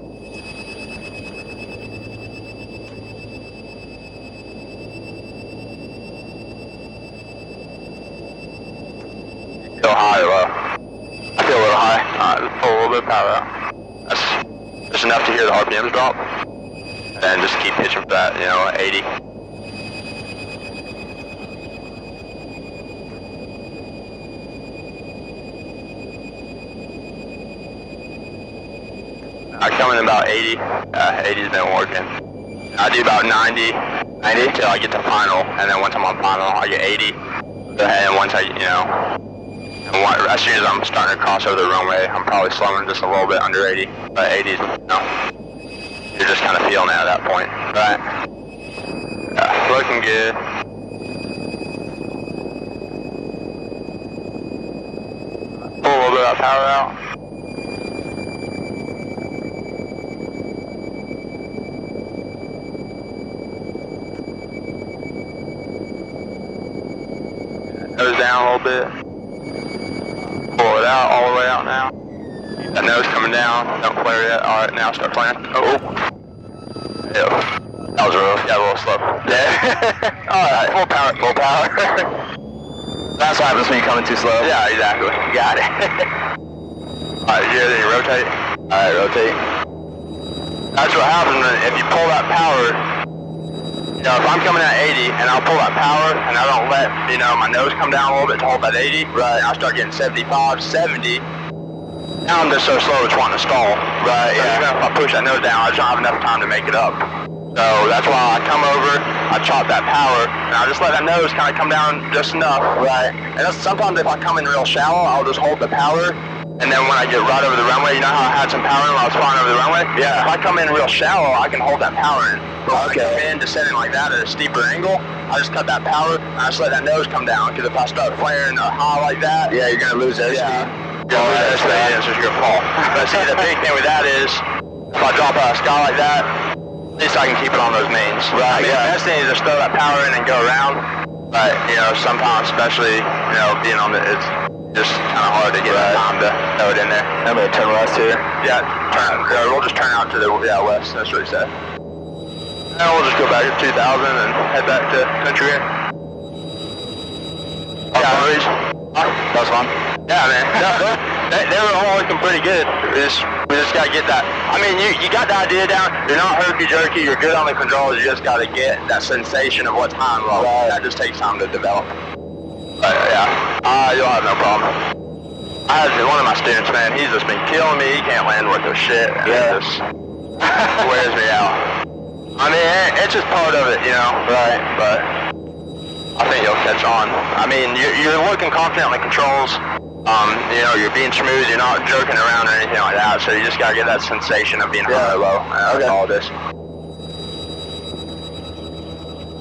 Feel high or low? I feel a little high. Alright, let's pull a little bit of power out. That's just enough to hear the RPMs drop. And just keep pitching for that, 80. I come in about 80. 80's been working. I do about 90 till I get to final, and then once I'm on final, I get 80. And once as soon as I'm starting to cross over the runway, I'm probably slowing just a little bit under 80. But 80's, you're just kind of feeling it at that point. Right. Yeah, looking good. Pull a little bit of that power out. Nose down a little bit. Pull it out, all the way out now. That nose coming down. Don't flare yet. Alright, now start flaring. Oh. Ew. That was rough. Yeah, a little slow. Yeah. Alright, full power, full power. That's what happens when you come in too slow. Yeah, exactly. Got it. Alright, you ready to rotate? Alright, rotate. That's what happens if you pull that power. If I'm coming at 80 and I'll pull that power and I don't let, my nose come down a little bit to hold that 80, right, I start getting 75, 70, now I'm just so slow it's wanting to stall. Right, so yeah. Even if I push that nose down, I just don't have enough time to make it up. So that's why I come over, I chop that power, and I just let that nose kind of come down just enough. Right. And sometimes if I come in real shallow, I'll just hold the power. And then when I get right over the runway, you know how I had some power when I was flying over the runway? Yeah. If I come in real shallow, I can hold that power in. But when I come in descending like that at a steeper angle, I just cut that power and I just let that nose come down. Because if I start flaring high like that, yeah, you're gonna lose airspeed. You're gonna lose airspeed, and so you're gonna fall. But see, the big thing with that is, if I drop out of the sky like that, at least I can keep it on those mains. Right. The best thing is just throw that power in and go around. But sometimes, especially being on it's just kind of hard to get the time to throw it in there. I'm gonna turn west here. Yeah, we'll just turn out to the west. That's what he said. And we'll just go back to 2000 and head back to country air. Yeah, that was fun. Yeah, man. They were all looking pretty good. We just gotta get that. I mean, you got the idea down. You're not herky-jerky. You're good on the controls. You just gotta get that sensation of what's high and low. Right. That just takes time to develop. You'll have no problem. I had one of my students, man, he's just been killing me. He can't land worth of shit. Yeah. It just wears me out. I mean, it's just part of it, Right. But I think you'll catch on. I mean, you're looking confident on the controls. You're being smooth. You're not jerking around or anything like that. So you just gotta get that sensation of being high or low. That's all it is.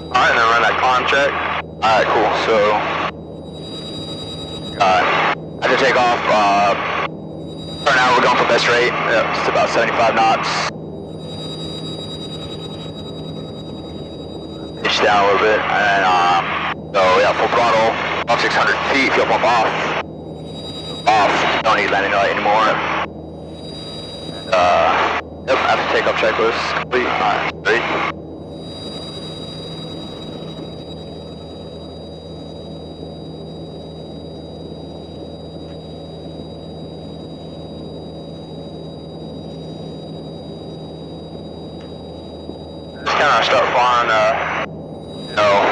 All right, and then run that climb check. All right, cool. So. I have to take off, right now we're going for best rate, it's about 75 knots. Pitch down a little bit, and full throttle, off 600 feet, fuel pump off, don't need landing light anymore. After takeoff checklist complete, alright, 3. Start flying,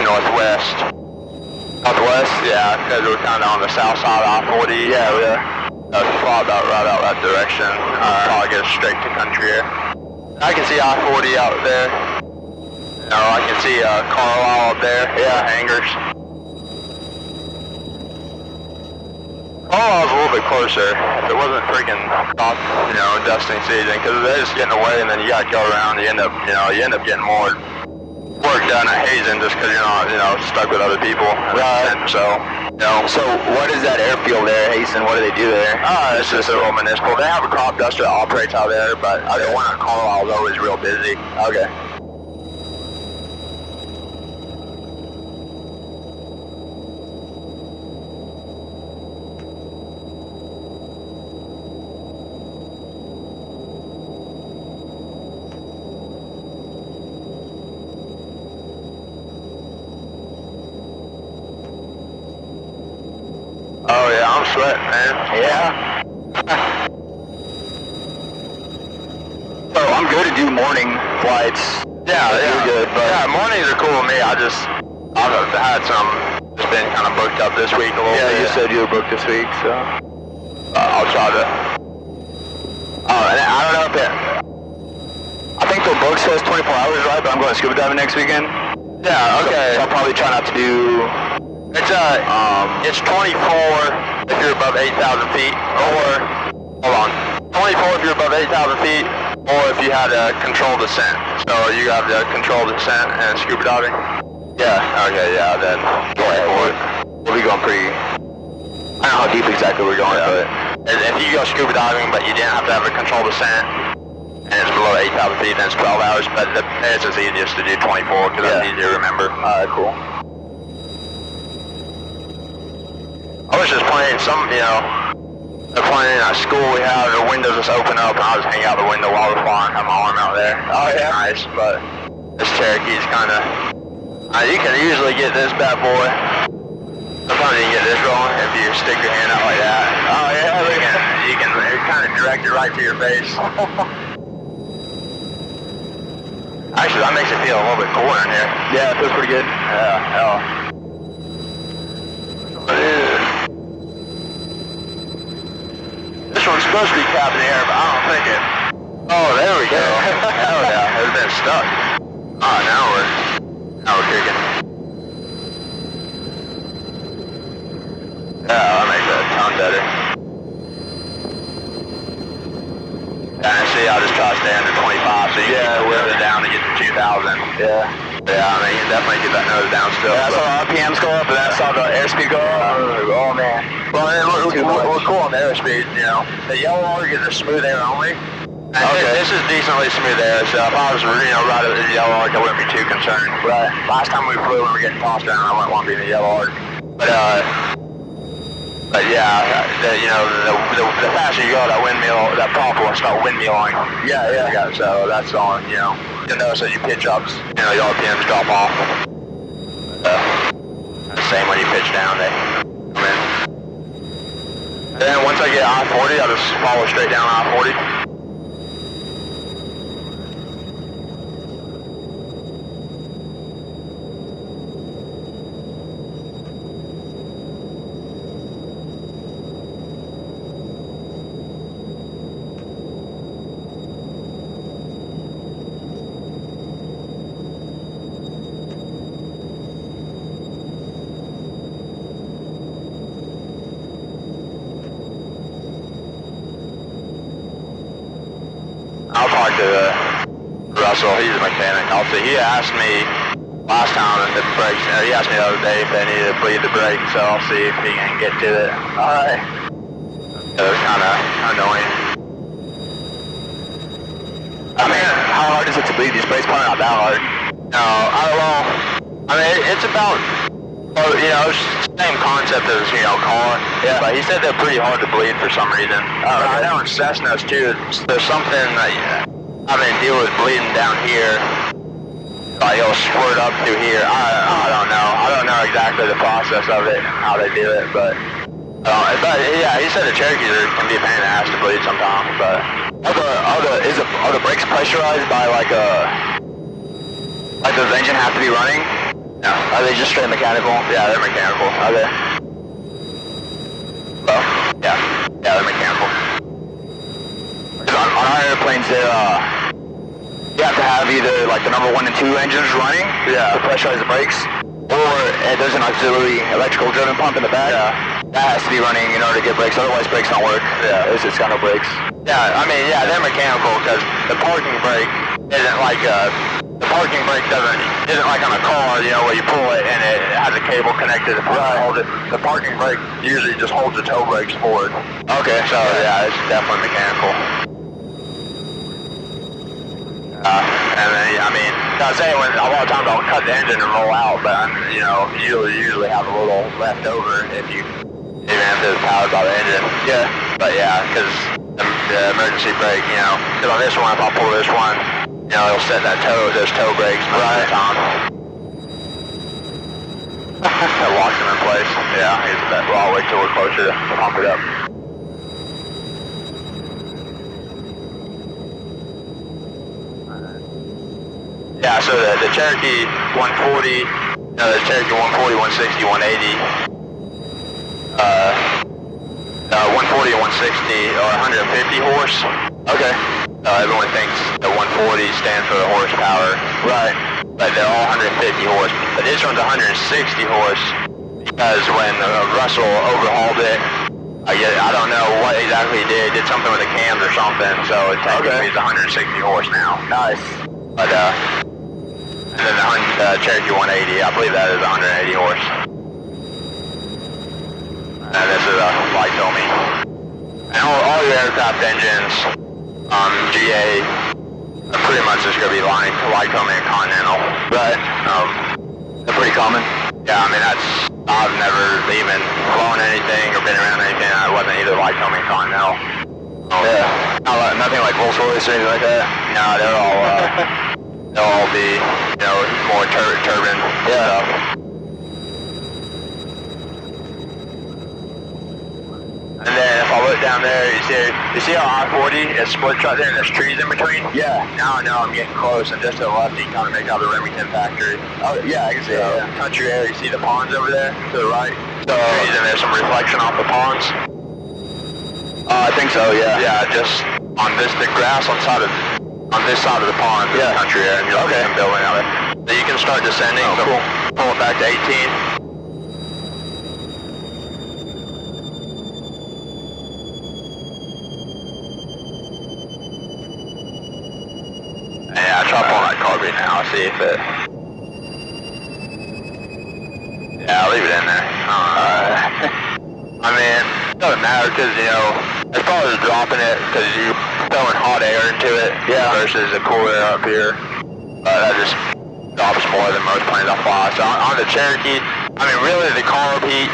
northwest. Northwest? Yeah, because we're kind of on the south side of I-40. Yeah, we are. Fly about right out that direction. Probably get straight to country air. I can see I-40 out there. I can see Carlisle up there. Yeah, hangars. Carlisle's a little little bit closer. If it wasn't freaking, dusting season, because they're just getting away, and then you gotta go around. You end up getting more work done at hazing just because you're not, stuck with other people. Right. So, So what is that airfield there, Hasten? What do they do there? It's just a little municipal. They have a crop duster that operates out there, but the one at Carlisle is always real busy. Okay. Oh yeah, I'm sweating, man. Yeah. So I'm good to do morning flights. Yeah, You're good, but mornings are cool with me. I've had just been kind of booked up this week a little bit. you said you were booked this week, so. I'll try to. And I don't know if I think the book says 24 hours, right? But I'm going scuba diving next weekend. Yeah, okay. So I'll probably try not to do. It's 24 if you're above 8,000 feet, or, hold on, 24 if you're above 8,000 feet, or if you had a controlled descent. So you have the controlled descent and scuba diving? Yeah. Okay, yeah, then 24. We'll be going pretty. I don't know how deep exactly we're going, but If you go scuba diving, but you didn't have to have a controlled descent, and it's below 8,000 feet, then it's 12 hours, but it's just easiest to do 24 because that's easier to remember. cool. I was just playing they're playing at school we have, the windows just open up, and I just hang out the window while we're flying, have my arm out there. Oh yeah. Nice, but this Cherokee's kinda, you can usually get this bad boy. Sometimes you can get this rolling if you stick your hand out like that. Oh yeah, you can kind of direct it right to your face. Actually, that makes it feel a little bit cooler in here. Yeah, it feels pretty good. Yeah. This one's supposed to be cabin air, but I don't think it. Oh, there we go. Hell yeah, it's been stuck. Oh, now we're kicking. Yeah, that makes it a ton better. Yeah, and see, I just try to stay under 25, so you can whip it down to get to 2,000. Yeah. Yeah, I mean, you can definitely get that nose down still. Yeah, I saw the RPMs go up, and then I saw the airspeed go up. Oh man. Well, we're cool on the airspeed, The yellow organs are smooth air only. And this is decently smooth air, so if I was, right at the yellow arc, I wouldn't be too concerned. Right. Last time we flew, when we were getting tossed around, I wouldn't want to be in the yellow arc. But yeah, the faster you go, that prop will start windmilling. Yeah. So that's on, you'll notice as you pitch up, the RPMs drop off. The same when you pitch down, they come in. Then once I get I-40, I'll just follow straight down I-40. I'll talk to Russell, he's a mechanic. He asked me last time if the brakes, he asked me the other day if they needed to bleed the brake, so I'll see if he can get to it. Alright. It was kind of annoying. I mean, how hard is it to bleed these brakes? Probably not that hard. No, I don't know. I mean, it's about, it's the same concept as, car. Yeah. But he said they're pretty hard to bleed for some reason. I know in Cessnas too, there's something that I've been dealing with bleeding down here. Like it'll squirt up through here. I don't know. I don't know exactly the process of it, how they do it, but yeah, he said the Cherokees can be a pain in the ass to bleed sometimes, but Are the brakes pressurized by like does the engine have to be running? no. Are they just straight mechanical? Yeah, they're mechanical. Are they? Well, yeah, they're mechanical. On our airplanes, you have to have either like the number 1 and 2 engines running to pressurize the brakes, or there's an auxiliary electrical driven pump in the back. Yeah. That has to be running in order to get brakes, otherwise brakes don't work. Yeah. It's got no brakes. Yeah, I mean, yeah, they're mechanical because the parking brake isn't like the parking brake isn't like on a car, you know, where you pull it and it has a cable connected to hold it. The parking brake usually just holds the toe brakes forward. Okay. So yeah, it's definitely mechanical. And then, I mean, I was saying, when a lot of times I'll cut the engine and roll out, but you know, you usually have a little left over if you even if it's powered by the engine. Yeah. But yeah, because the emergency brake, you know, because on this one, if I pull this one, you know, it'll set those toe brakes most of the time. That locks them in place. Yeah, well, I'll wait till we're closer to pump it up. Yeah, so the Cherokee 140, the Cherokee 140, 160, 180, 140 and 160 are 150 horse. Okay. Everyone thinks the 140 stands for the horsepower. Right. But they're all 150 horse. But this one's 160 horse because when Russell overhauled it, I don't know what exactly he did something with the cams or something, so it technically is 160 horse now. Nice. But, and then the Cherokee 180, I believe that is 180 horse. And this is a Lycoming. And all your aircraft engines, GA, are pretty much just going to be Lycoming and Continental. Right. They're pretty common. Yeah, I mean, I've never even flown anything or been around anything that wasn't either Lycoming or Continental. Yeah. Nothing like Rolls-Royce or anything like that? No, they'll all be, you know, more turbine stuff. And then if I look down there, you see how I-40 is split right there and there's trees in between? Yeah. Now I know I'm getting close, and just to the left you kind of make out the Remington factory. Oh, yeah, I can see it. Yeah. Country air, you see the ponds over there to the right? So, trees and there's some reflection off the ponds. I think so, yeah. Yeah, just on the grass on this side of the pond, yeah. Country air, and you'll see them building out there. So you can start descending, so cool. Pull it back to 18. Yeah, try pulling that carbine now, see if it... Yeah, I'll leave it in there. I mean, it doesn't matter because, you know, as far as dropping it, because you're throwing hot air into it versus the cool air up here, that just drops more than most planes I fly. So on the Cherokee, I mean, really the carb heat,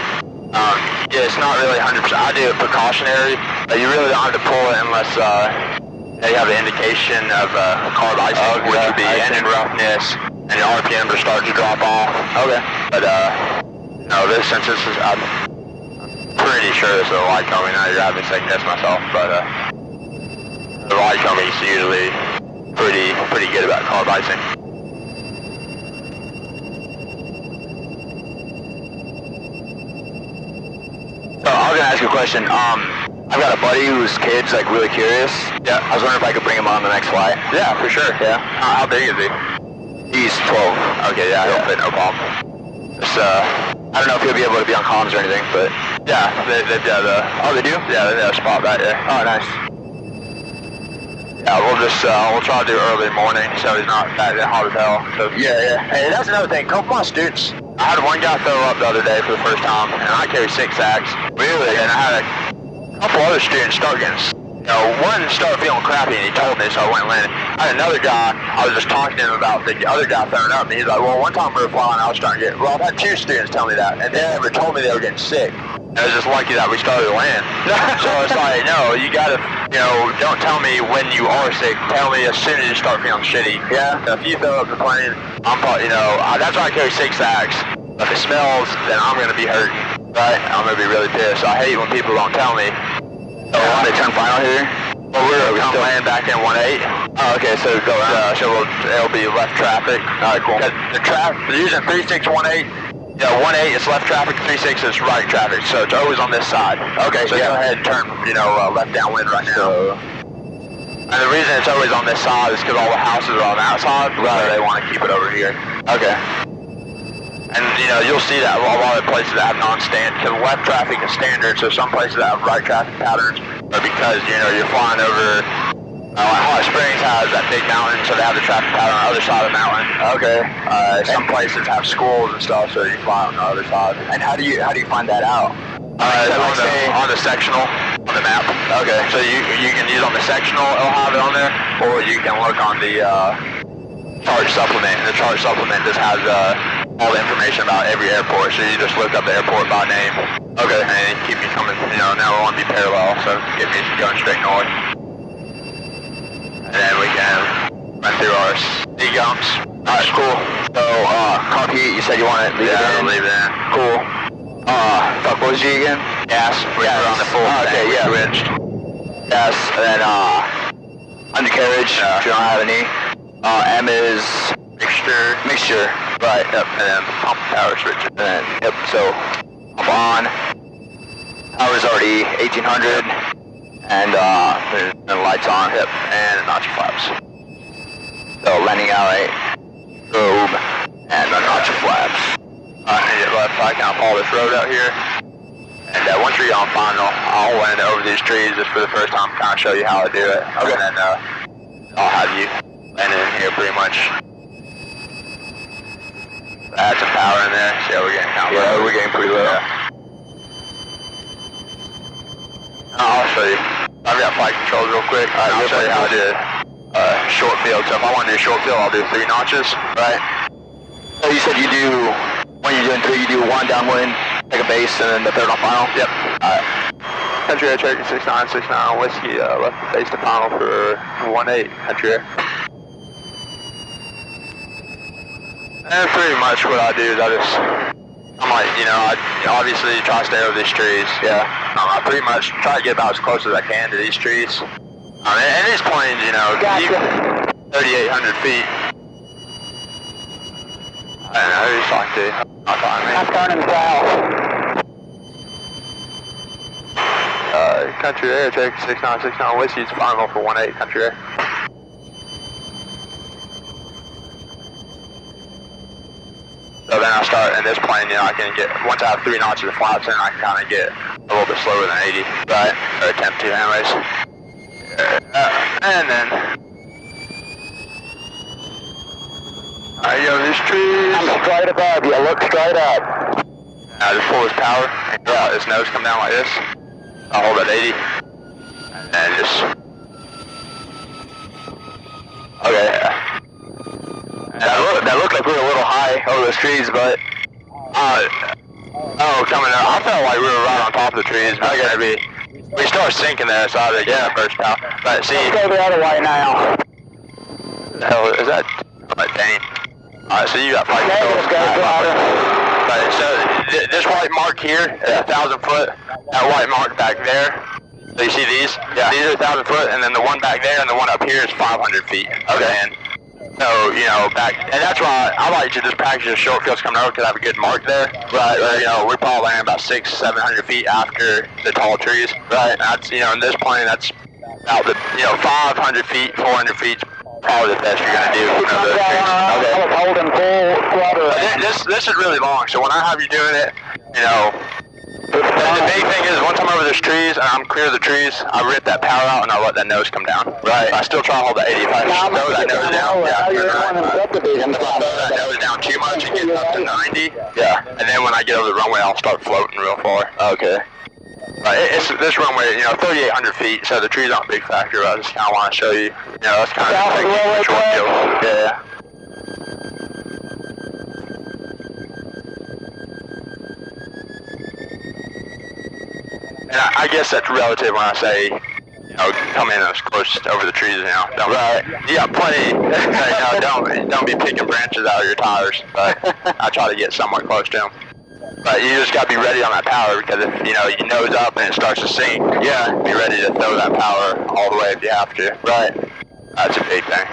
it's not really 100%. I do it precautionary, but you really don't have to pull it unless you have the indication of carb icing, which would be engine roughness, and your RPMs are starting to drop off. Okay. But, no, since this is, I'm pretty sure this is a Lycoming. Now you're having to second guess myself, but the Lycoming's usually pretty good about carb icing. So I was gonna ask you a question. I've got a buddy whose kid's like really curious. Yeah. I was wondering if I could bring him on the next flight. Yeah, for sure. Yeah. How big is he? He's 12. Okay, yeah, he'll fit, no problem. Just, I don't know if he'll be able to be on comms or anything, but Yeah, they've got oh, they do? yeah, they've got a spot back there. Oh, nice. Yeah, we'll try to do early morning so he's not back there hot as hell. So, Yeah. hey, that's another thing. Couple of my students, I had one guy throw up the other day for the first time, and I carry 6 sacks. Really? And I had a couple other students start getting, one started feeling crappy, and he told me, so I went and landed. I had another guy, I was just talking to him about the other guy throwing up, and he's like, well, one time we were flying, I was starting to get, well, I've had 2 students tell me that, and they never told me they were getting sick. And it was just lucky that we started to land. So it's like, no, you gotta, don't tell me when you are sick, tell me as soon as you start feeling shitty. Yeah. If you throw up the plane, I'm probably, that's why I carry 6 sacks. If it smells, then I'm gonna be hurting, right? I'm gonna be really pissed. I hate when people don't tell me. So when they turn final here? Well, we're gonna land back in 1-8. Oh, okay, so go around. So it'll be left traffic. Alright, cool. The they're using 3618. Yeah, 1-8 is left traffic, 36 is right traffic. So it's always on this side. Okay, so go ahead and turn, left downwind right now. And the reason it's always on this side is because all the houses are on that side. Right. So they want to keep it over here. Okay. And, you know, you'll see that a lot of places that have non-standard, because left traffic is standard, so some places that have right traffic patterns are because, you know, you're flying over, like Hot Springs has that big mountain, so they have the traffic pattern on the other side of the mountain. Okay. Some places have schools and stuff, so you fly on the other side. And how do you find that out? On the sectional, on the map. Okay. So you can use on the sectional, it'll have it on there, or you can look on the charge supplement. And the charge supplement just has all the information about every airport, so you just look up the airport by name. Okay. And keep me coming, you know, now we want to be parallel, so get me going straight north. And then we can run through our speed gumps. Alright, cool. So, copy, you said you want to leave it in? Yeah, leave it in. Cool. Fuck, what was G again? Gas. We're on the full okay, yeah. Switched. Gas, and then, undercarriage, if you don't have any. M is mixture, right, yep, and then pump power switch, and then, yep, so, pump on, power's already 1800, and then lights on, yep, and notch flaps. So, landing out, boom, and the notch flaps. And get left, so I can follow this road out here, and once you're on final, I'll land over these trees just for the first time, kind of show you how I do it, okay. And then, I'll have you land in here pretty much. Add some power in there. See how we're getting kind of low. We're getting pretty low. Yeah. I'll show you. I've got flight controls real quick. Alright, I'll show you how I do short field. So if I want to do short field, I'll do 3 notches. Right. So you said you do, when you're doing 3, you do 1 downwind, take a base, and then the 3rd on final? Yep. Alright. Country Air Cherokee 6969 Whiskey, left base to final for 18 Country Air. And pretty much what I do is I'm like, you know, I obviously try to stay over these trees. Yeah. I pretty much try to get about as close as I can to these trees. And these planes, you know, gotcha. 3,800 feet. I don't know, who's talking to? Not talking to me. I'm turning south. Country Air, Cherokee 6969 Whiskey, it's final for 18 Country Air. So then I start in this plane, you know, I can get, once I have 3 notches of flaps in, I can kind of get a little bit slower than 80, right? Or attempt to anyways. And then, alright, you know, these trees. I'm straight above you, look straight up. Now just pull this power, and let this nose come down like this. I'll hold at 80. And just, okay. That looked like we were a little high over those trees, but coming up, I felt like we were right on top of the trees. Okay. We started sinking there, so I had to get the first power. But see, let's go the other way now. The hell is that? But dang. Alright, so you got flight controls. But so this white mark here is 1,000 foot. That white mark back there. So you see these? Yeah. These are 1,000 foot, and then the one back there and the one up here is 500 feet. Okay. And so, you know, and that's why I like to just practice the short fields coming over because I have a good mark there. Right. You know, we're probably landing about 600-700 feet after the tall trees. Right. And that's, you know, in this plane, that's about the, you know, 500 feet, 400 feet. Probably the best you're gonna do. You know, those trees. Okay. I was holding full throttle. This is really long, so when I have you doing it, you know, the big thing is once I'm over those trees and I'm clear of the trees, I rip that power out and I let that nose come down. Right. I still try to hold that 80. If I throw that nose down, that nose down too much and get up to 90. Yeah. And then when I get over the runway, I'll start floating real far. Okay. It's this runway, you know, 3,800 feet, so the trees aren't a big factor, but I just kind of want to show you, you know, that's kind of the short field. Yeah. And I guess that's relative when I say, you know, come in as close over the trees now. Right. You got plenty, you know, don't be picking branches out of your tires, but I try to get somewhat close to them. But you just got to be ready on that power because if, you know, you nose up and it starts to sink, yeah, be ready to throw that power all the way if you have to. Right. That's a big thing.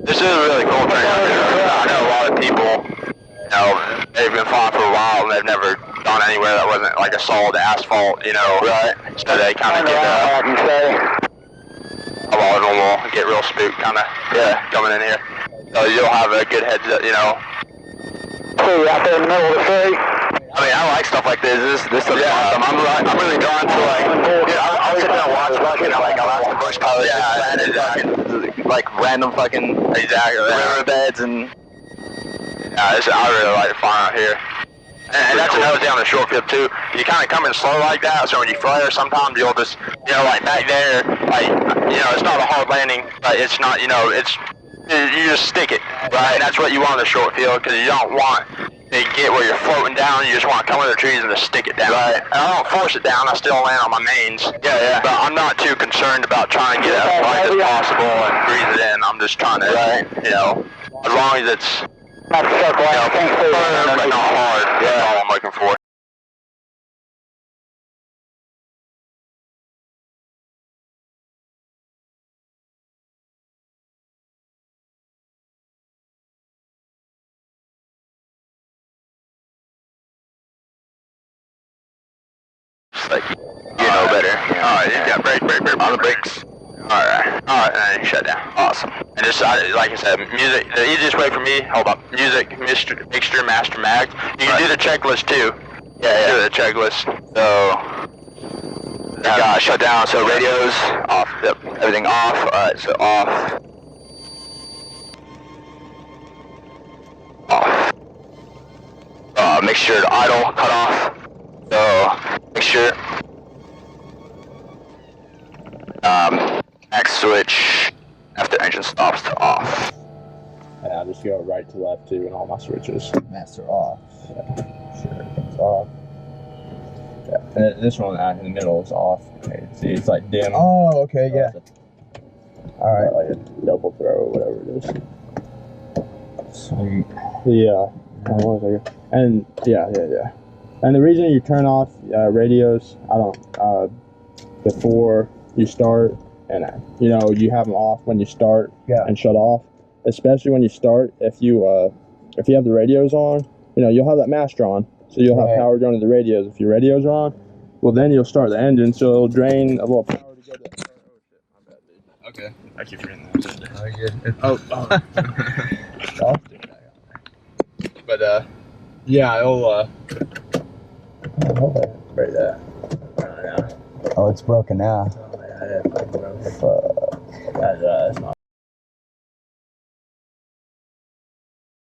This is a really cool thing. I know a lot of people, you know, they've been flying for a while and they've never gone anywhere that wasn't like a solid asphalt, you know. Right. So they kind of get, a lot of them will get real spooked kind of, coming in here. So you'll have a good heads up, you know. So you're out there in the middle of the ferry? I mean, I like stuff like this. This stuff's awesome. I'm really drawn to like, dude, I'll sit down and watch fucking like Alaska bush pilots. Yeah, exactly. Like random fucking riverbeds and. Yeah, I really like to fly out here. And that's another thing on the short field too. You kind of come in slow like that, so when you flare, sometimes you'll just, you know, like back there, like, you know, it's not a hard landing, but it's not, you know, it's, you just stick it, right? And that's what you want on the short field, because you don't want to get where you're floating down. You just want to come under the trees and just stick it down. Right. And I don't force it down. I still land on my mains. Yeah, yeah. But I'm not too concerned about trying to get as light as possible and breathe it in. I'm just trying to, you know, as long as it's, Not circle, you know, firm but not hard. That's all I'm looking for. Like, you know better. Alright, you got brake on the brakes. Alright, and shut down. Awesome. And just, like I said, music, the easiest way for me, hold up, music, mixture, master, mag. You can do the checklist too. Yeah, do the checklist. So, got shut down, so radios, off, yep, everything off. Alright, so off. Make sure the idle cut off. So, make sure. Max switch after engine stops to off. And I just go right to left too in all my switches. Master off. Yeah, sure, it's off. Yeah, and this one out in the middle is off. Okay, see, it's like dim. Oh, okay, yeah. Alright. Like a double throw or whatever it is. Sweet. Yeah. And yeah. And the reason you turn off radios, before you start, and you know, you have them off when you start and shut off. Especially when you start, if you have the radios on, you know, you'll have that master on, so you'll have power going to the radios. If your radios are on, well, then you'll start the engine, so it'll drain a little power to go to that. Oh shit, my bad, dude. Okay, I keep forgetting that. Oh, But yeah, it'll break that. oh, it's broken now. Oh, yeah, that's not